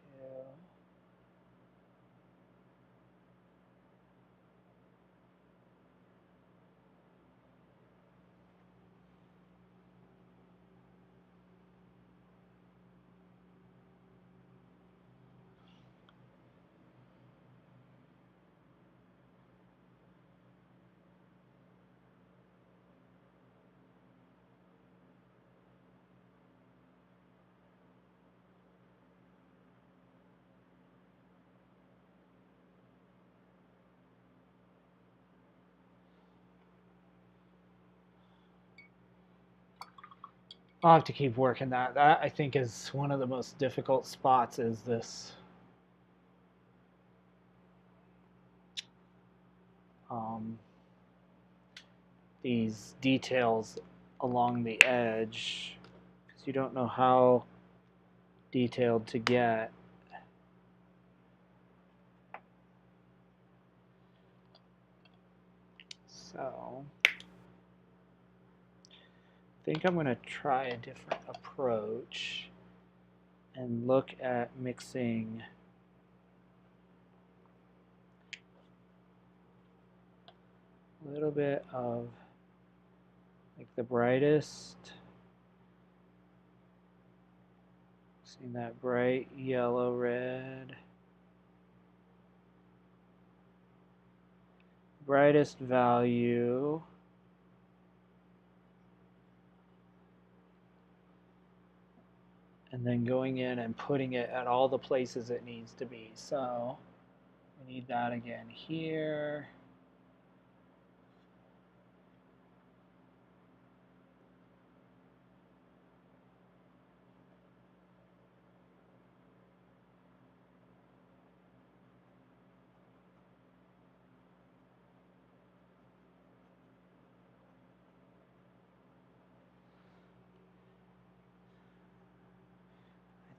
I'll have to keep working that. That I think is one of the most difficult spots, is this these details along the edge, because you don't know how detailed to get. So I think I'm going to try a different approach and look at mixing a little bit of like the brightest, seeing that bright yellow red, brightest value, and then going in and putting it at all the places it needs to be. So we need that again here.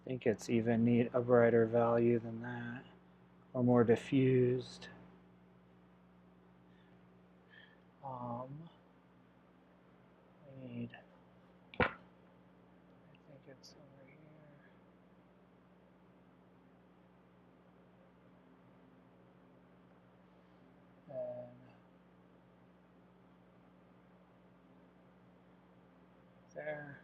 I think it's even need a brighter value than that. or more diffused. I need, I think it's over here. And there,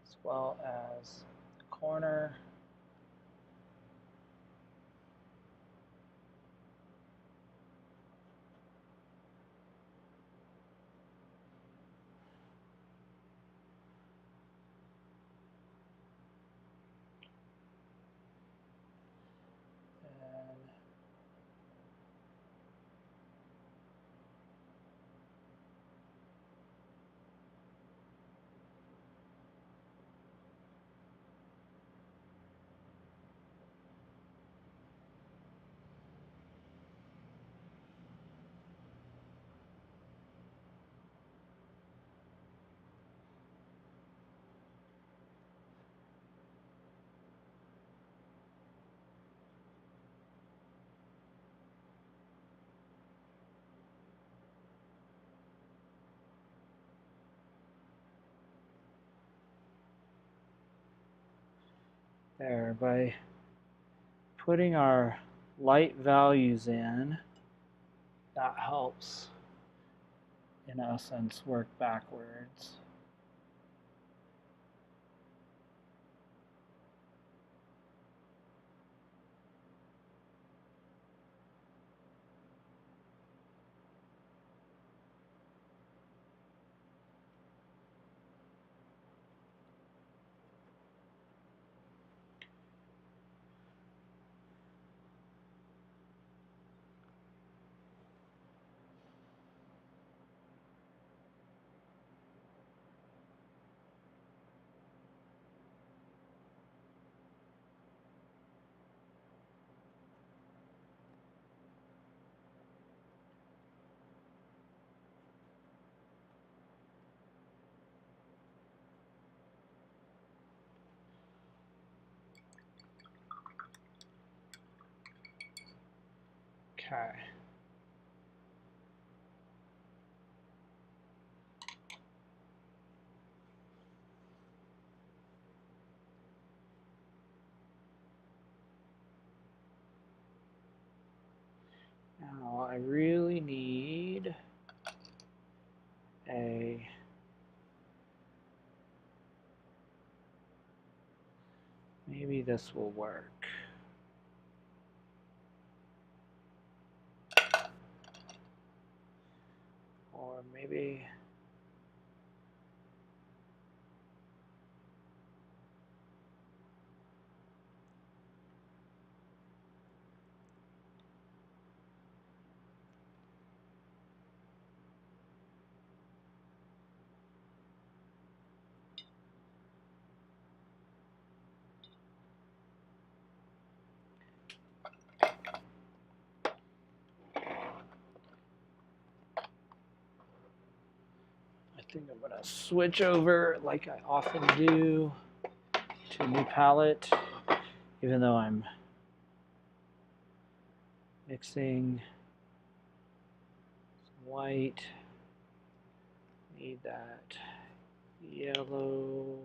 as well as the corner. There, by putting our light values in, that helps, in essence, work backwards. Okay. Now I really need a maybe this will work. Or maybe I think I'm going to switch over like I often do to a new palette, even though I'm mixing some white. Need that yellow.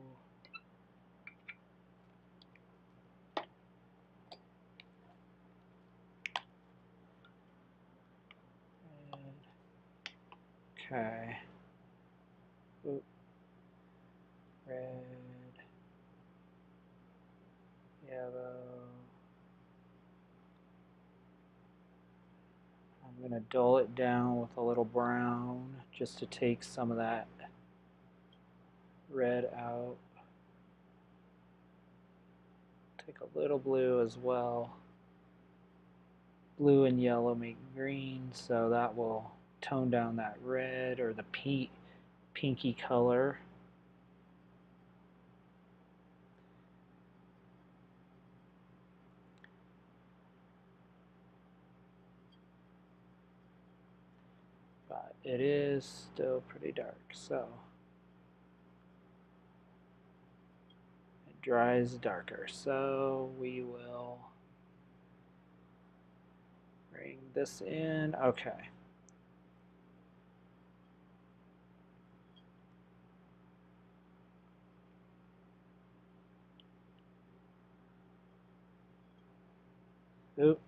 Okay. Oop. Red. Yellow. I'm going to dull it down with a little brown just to take some of that red out. Take a little blue as well. Blue and yellow make green, so that will tone down that red or the pinky color. But it is still pretty dark, so it dries darker. So we will Bring this in. Okay. Oop.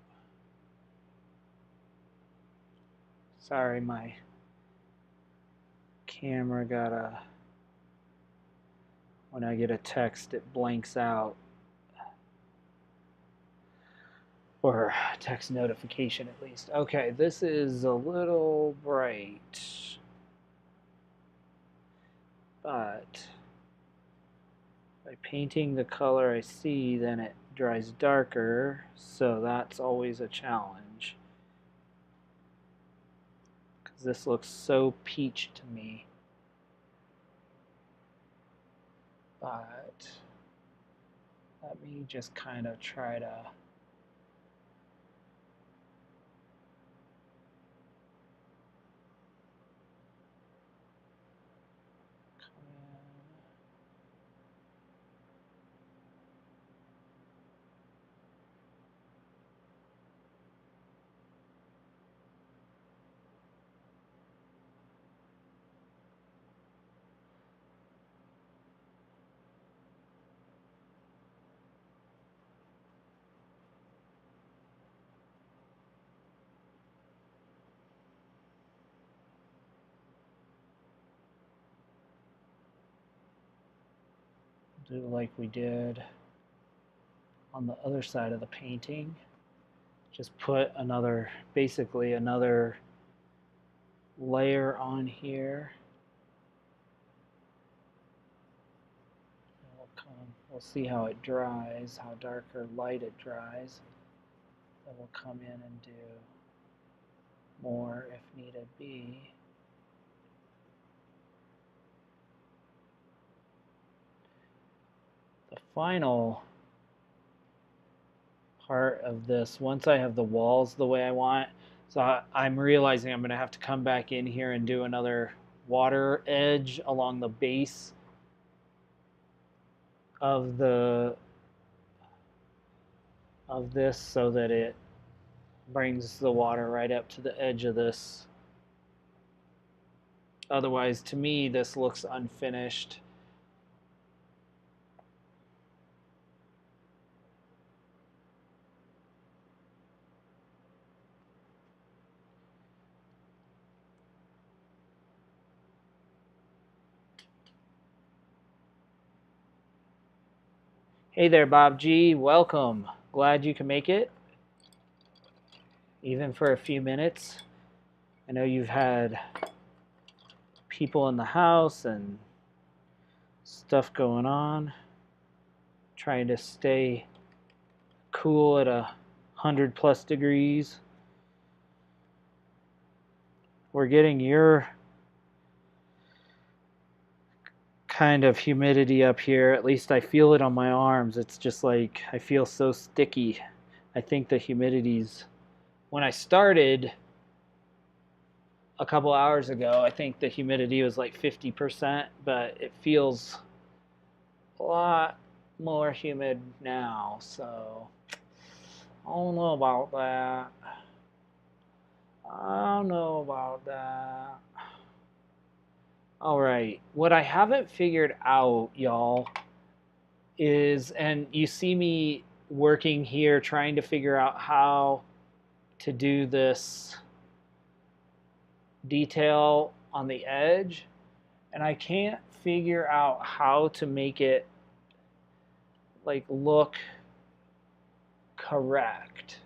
Sorry, my camera got a... When I get a text, it blanks out. Or text notification, at least. Okay, this is a little bright. But by painting the color I see, then it dries darker. So that's always a challenge. Because this looks so peach to me. But let me just kind of try to... do like we did on the other side of the painting. Just put another, basically another layer on here. We'll see how it dries, how dark or light it dries. Then we'll come in and do more if needed be. The final part of this, once I have the walls the way I want, so I'm realizing I'm going to have to come back in here and do another water edge along the base of this so that it brings the water right up to the edge of this. Otherwise, to me, this looks unfinished. Hey there, Bob G. Welcome. Glad you can make it, even for a few minutes. I know you've had people in the house and stuff going on. Trying to stay cool at 100+ degrees. We're getting your kind of humidity up here. At least I feel it on my arms. It's just like I feel so sticky. I think the humidity's, when I started a couple hours ago, I think the humidity was like 50%, but it feels a lot more humid now, so I don't know about that. I don't know about that. All right, what I haven't figured out, y'all, is, and you see me working here trying to figure out how to do this detail on the edge, and I can't figure out how to make it like look correct.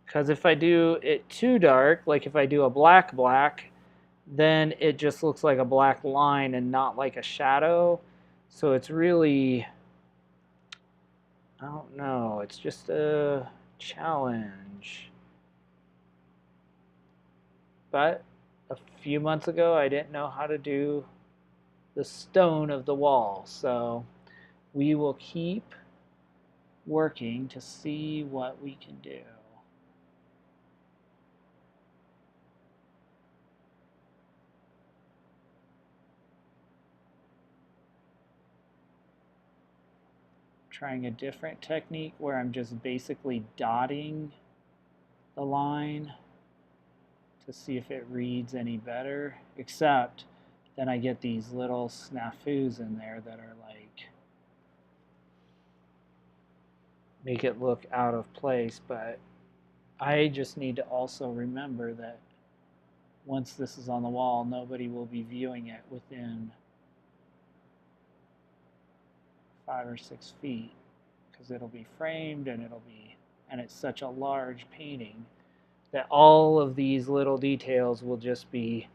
Because if I do it too dark, like if I do a black, then it just looks like a black line and not like a shadow. So it's really, I don't know, it's just a challenge. But a few months ago, I didn't know how to do the stone of the wall. So we will keep working to see what we can do. trying a different technique where I'm just basically dotting the line to see if it reads any better, except then I get these little snafus in there that are like make it look out of place. But I just need to also remember that once this is on the wall, nobody will be viewing it within 5 or 6 feet, because it'll be framed and it's such a large painting that all of these little details will just be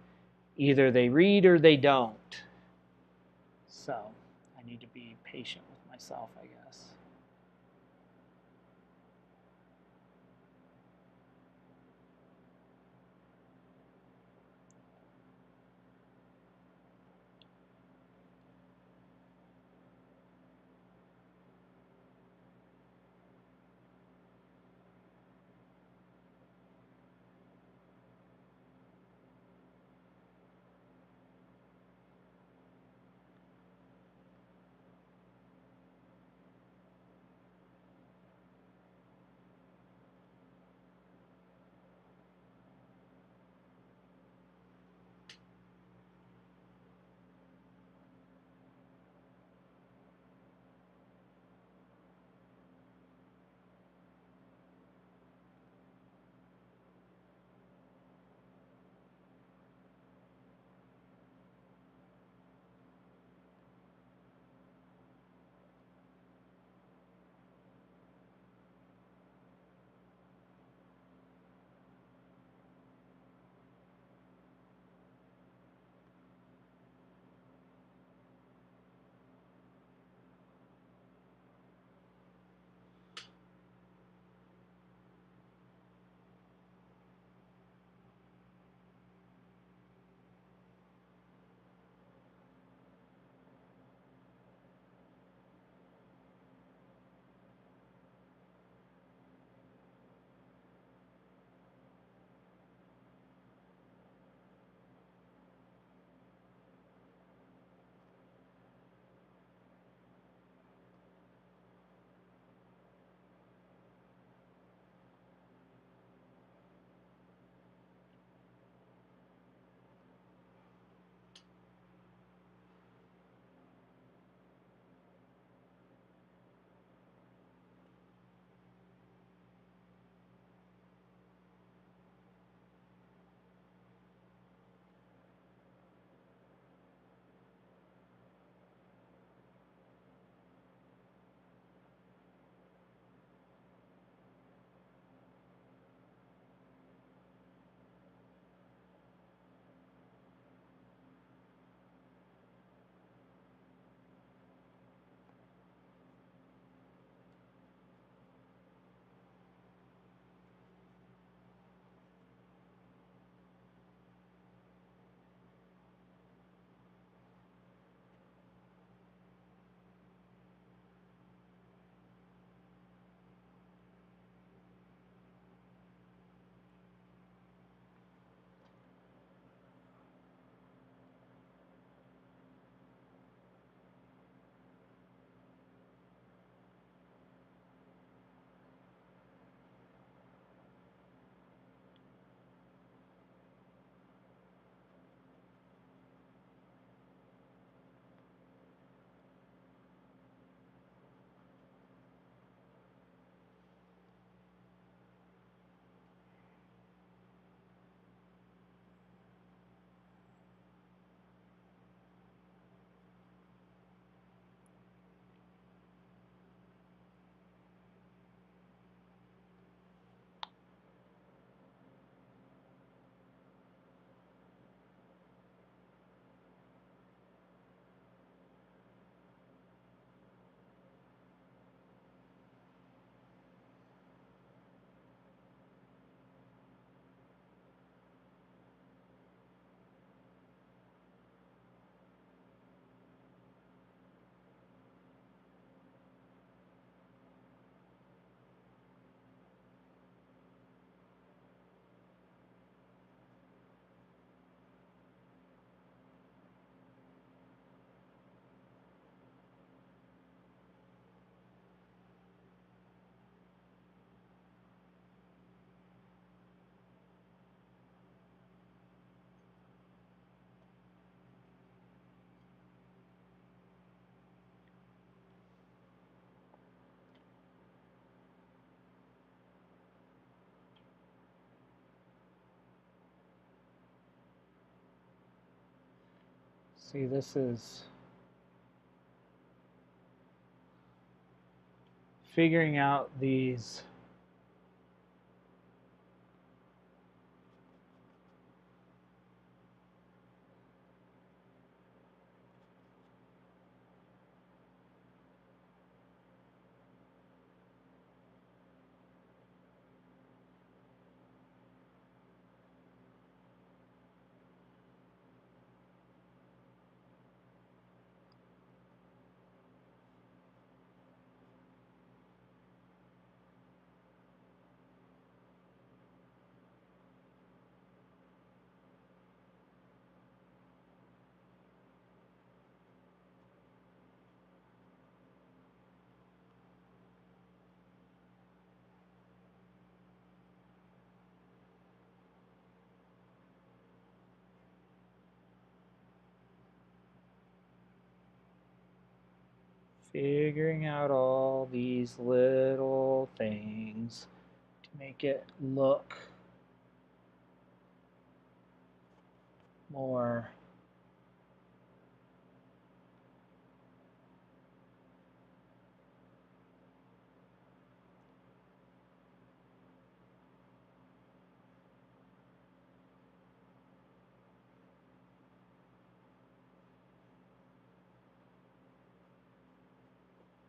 either they read or they don't. So I need to be patient with myself, I guess. See, this is figuring out these figuring out all these little things to make it look more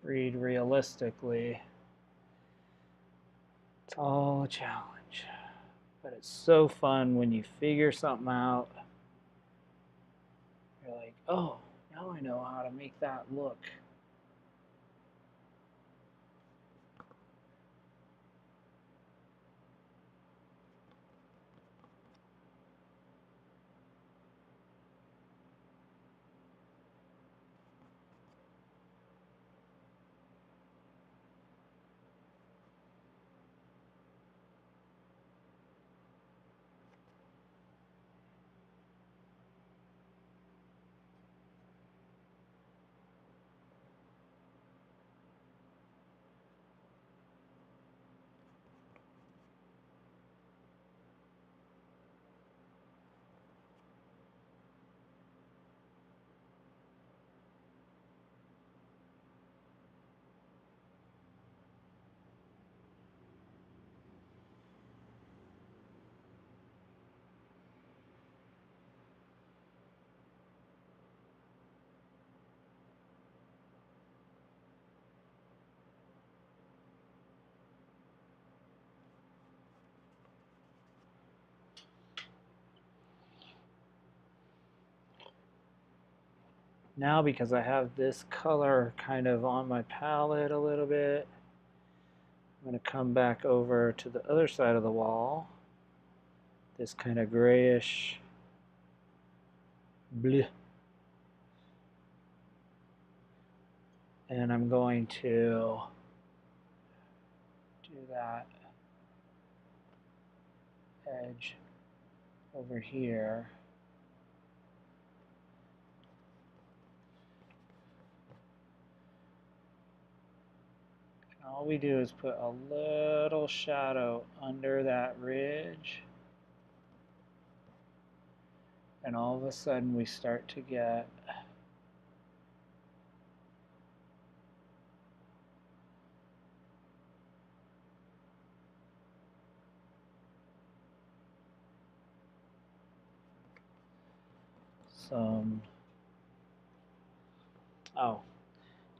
read realistically. It's all a challenge, but it's so fun when you figure something out. You're like, oh, now I know how to make that look. Now, because I have this color kind of on my palette a little bit, I'm going to come back over to the other side of the wall. This kind of grayish blue. And I'm going to do that edge over here. And all we do is put a little shadow under that ridge. And all of a sudden we start to get some, oh,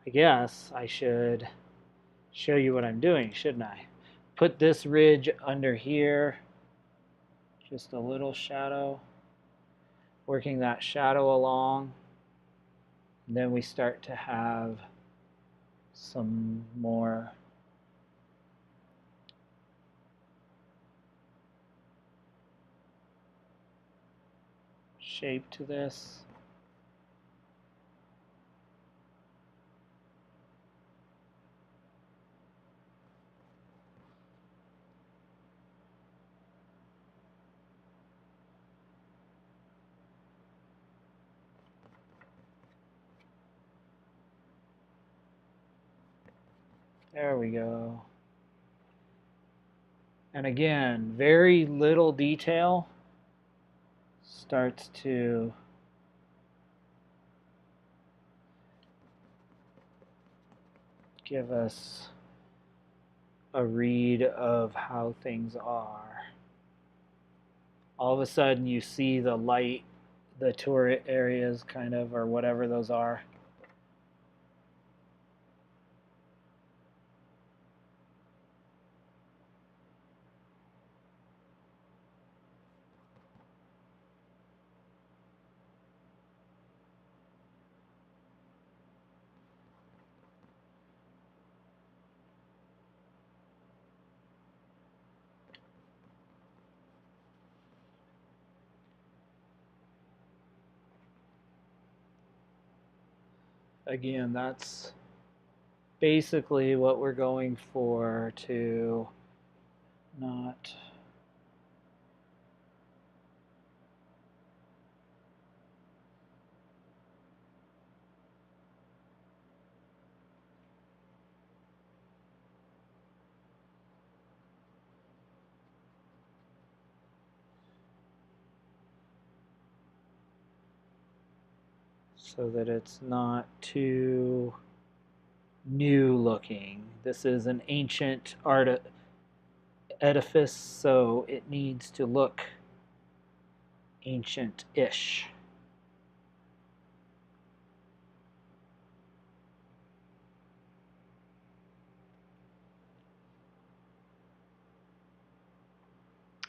I guess I should show you what I'm doing, shouldn't I? Put this ridge under here, just a little shadow, working that shadow along. And then we start to have some more shape to this. There we go. And again, very little detail starts to give us a read of how things are. All of a sudden you see the light, the tour areas kind of, or whatever those are. Again, that's basically what we're going for, to not so that it's not too new looking. This is an ancient edifice, so it needs to look ancient-ish.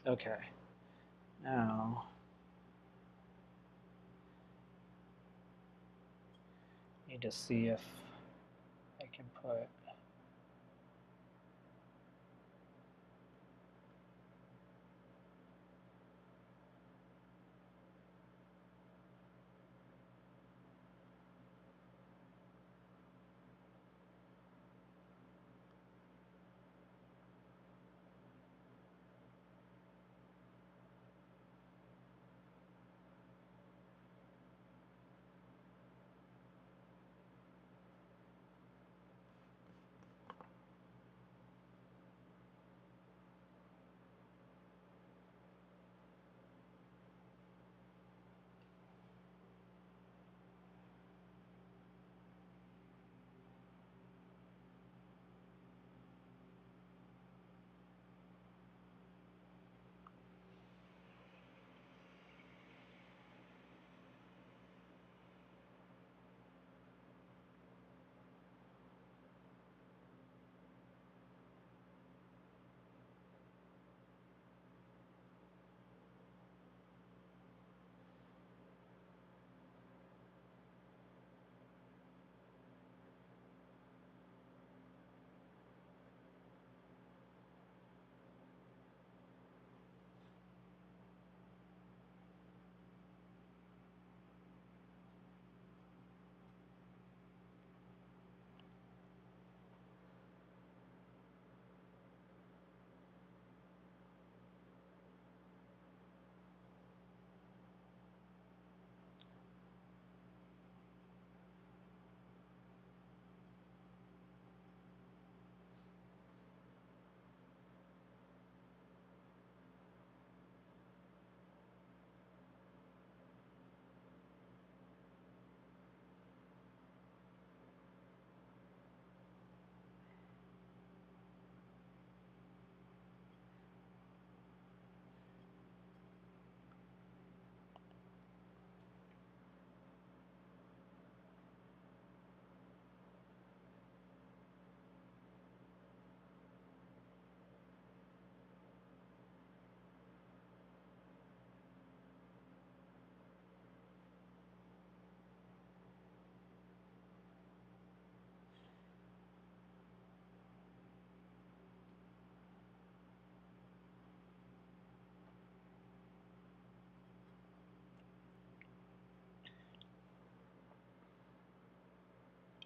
Okay, now need to see if I can put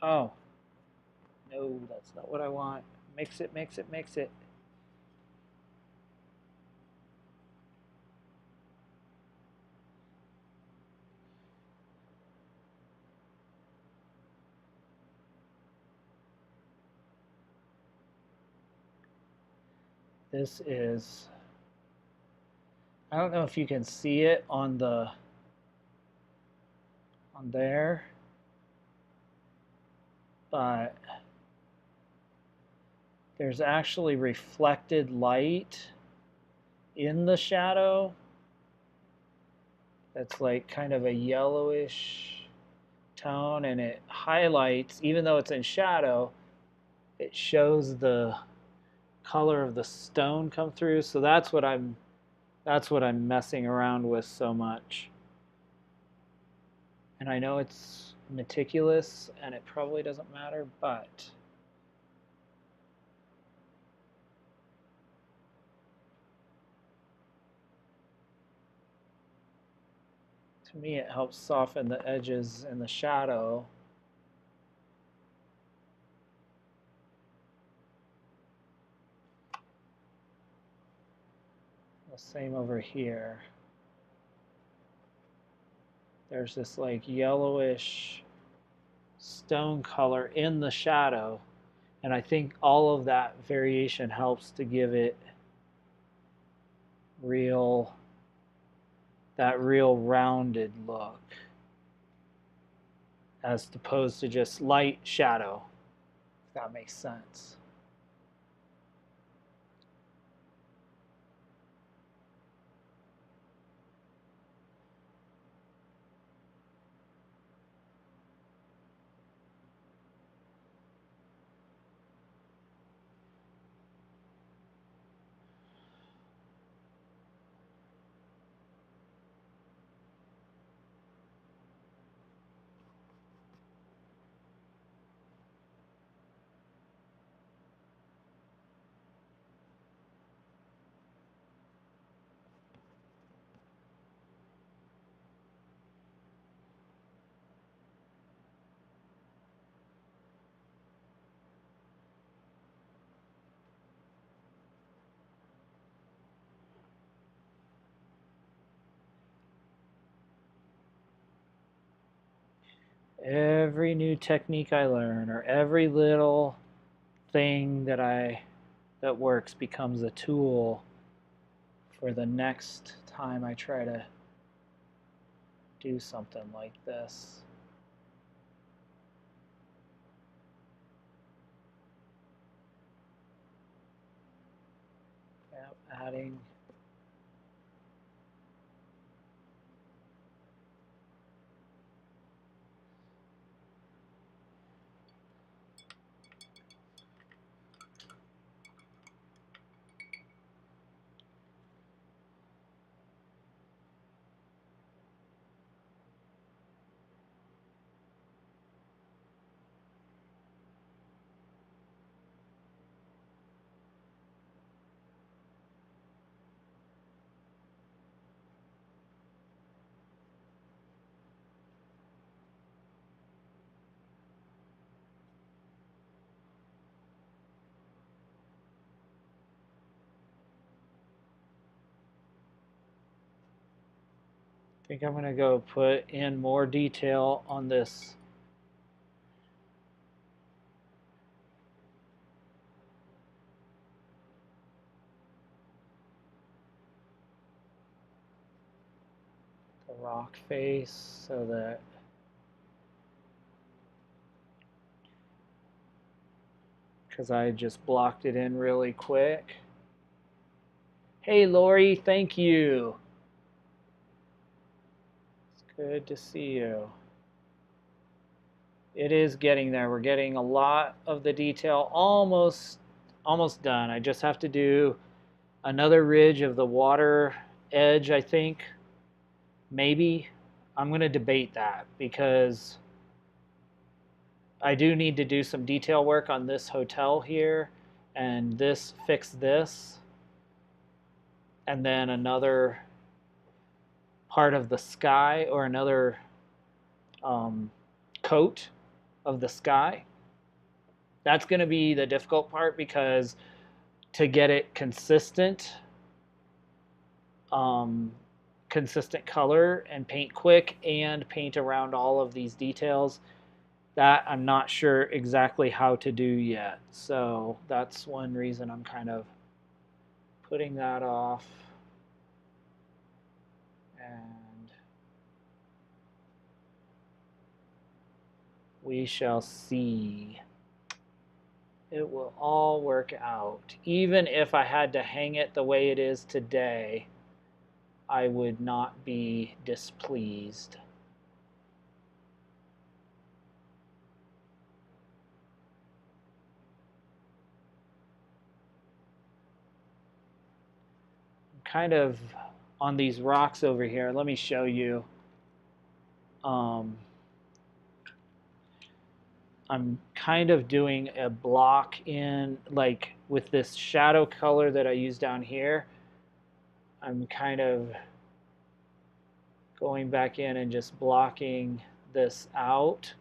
oh, no, that's not what I want. Mix it, mix it, mix it. This is, I don't know if you can see it on there, but there's actually reflected light in the shadow that's like kind of a yellowish tone, and it highlights, even though it's in shadow, it shows the color of the stone come through. So that's what I'm messing around with so much. And I know it's meticulous and it probably doesn't matter, but to me it helps soften the edges in the shadow. The same over here. There's this like yellowish stone color in the shadow, and I think all of that variation helps to give it that real rounded look, as opposed to just light shadow, if that makes sense. Every new technique I learn, or every little thing that works, becomes a tool for the next time I try to do something like this. Yep, adding. I think I'm going to go put in more detail on this the rock face, so that because I just blocked it in really quick. Hey Lori, thank you. It's good to see you. It is getting there. We're getting a lot of the detail almost done. I just have to do another ridge of the water edge, I think. Maybe. I'm going to debate that because I do need to do some detail work on this hotel here, and fix this, and then another part of the sky, or another coat of the sky. That's going to be the difficult part, because to get it consistent color and paint quick and paint around all of these details, that I'm not sure exactly how to do yet. So that's one reason I'm kind of putting that off. And we shall see. It will all work out. Even if I had to hang it the way it is today, I would not be displeased. Kind of on these rocks over here. Let me show you. I'm kind of doing a block in, like with this shadow color that I use down here. I'm kind of going back in and just blocking this out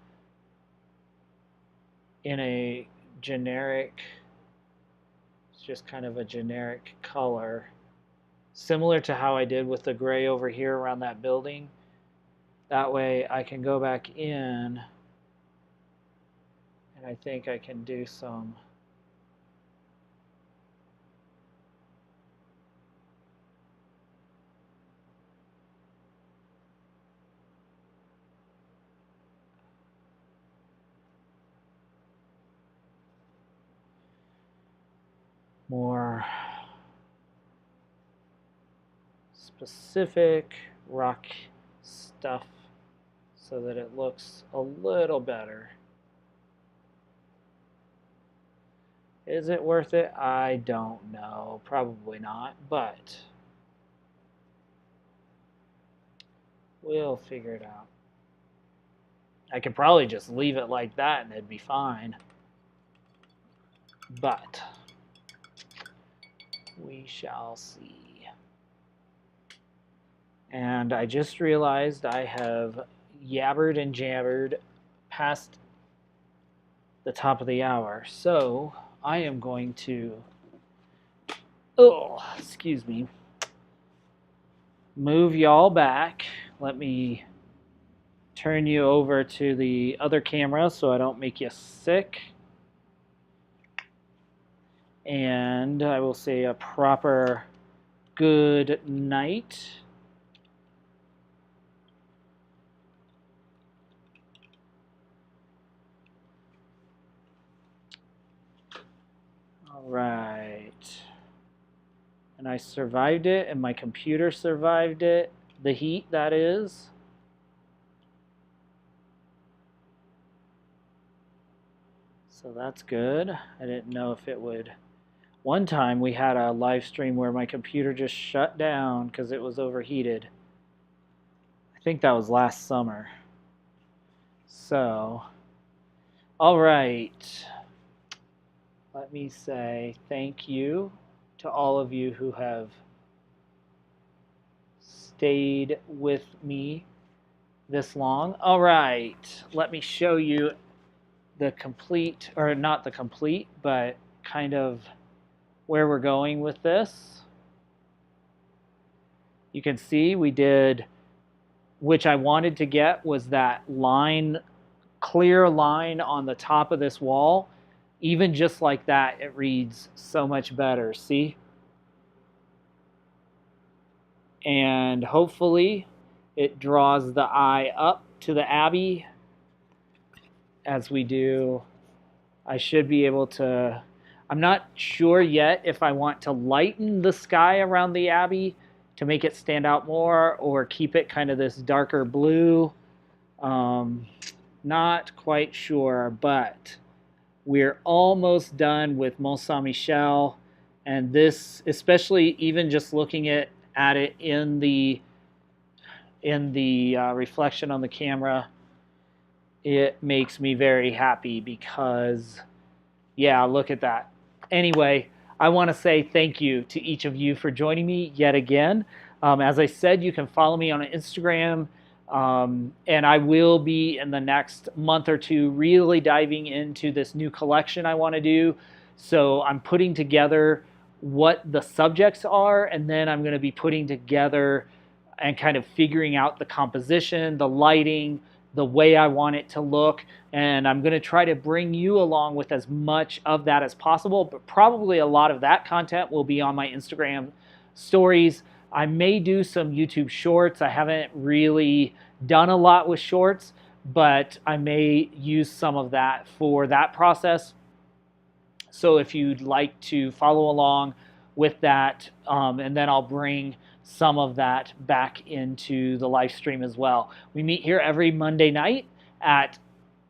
in a generic, it's just kind of a generic color, similar to how I did with the gray over here around that building. That way I can go back in and I think I can do some more specific rock stuff so that it looks a little better. Is it worth it? I don't know. Probably not, but we'll figure it out. I could probably just leave it like that and it'd be fine. But we shall see. And I just realized I have yabbered and jabbered past the top of the hour. So I am going to, excuse me, move y'all back. Let me turn you over to the other camera so I don't make you sick. And I will say a proper good night. All right. And I survived it, and my computer survived it. The heat, that is. So that's good. I didn't know if it would. One time we had a live stream where my computer just shut down because it was overheated. I think that was last summer. So, all right. Let me say thank you to all of you who have stayed with me this long. All right, let me show you the complete, or not the complete, but kind of where we're going with this. You can see we did, which I wanted to get was that line, clear line on the top of this wall. Even just like that, it reads so much better, see? And hopefully it draws the eye up to the Abbey as we do. I should be able to, I'm not sure yet if I want to lighten the sky around the Abbey to make it stand out more or keep it kind of this darker blue. Not quite sure, but we're almost done with Mont Saint-Michel, and this, especially even just looking at it in the reflection on the camera, it makes me very happy because, yeah, look at that. Anyway, I want to say thank you to each of you for joining me yet again. As I said, you can follow me on Instagram. And I will be in the next month or two really diving into this new collection I want to do. So I'm putting together what the subjects are, and then I'm going to be putting together and kind of figuring out the composition, the lighting, the way I want it to look. And I'm going to try to bring you along with as much of that as possible, but probably a lot of that content will be on my Instagram stories. I may do some YouTube shorts. I haven't really done a lot with shorts, but I may use some of that for that process. So if you'd like to follow along with that, and then I'll bring some of that back into the live stream as well. We meet here every Monday night at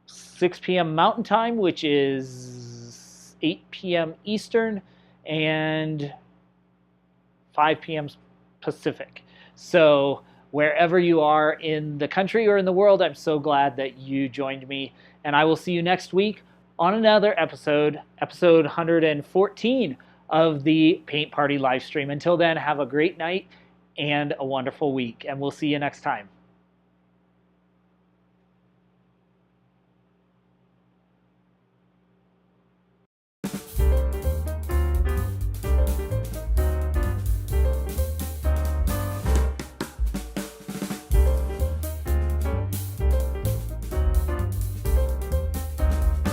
6 p.m. Mountain Time, which is 8 p.m. Eastern, and 5 p.m. Pacific. So wherever you are in the country or in the world, I'm so glad that you joined me. And I will see you next week on another episode 114 of the Paint Party live stream. Until then, have a great night and a wonderful week. And we'll see you next time.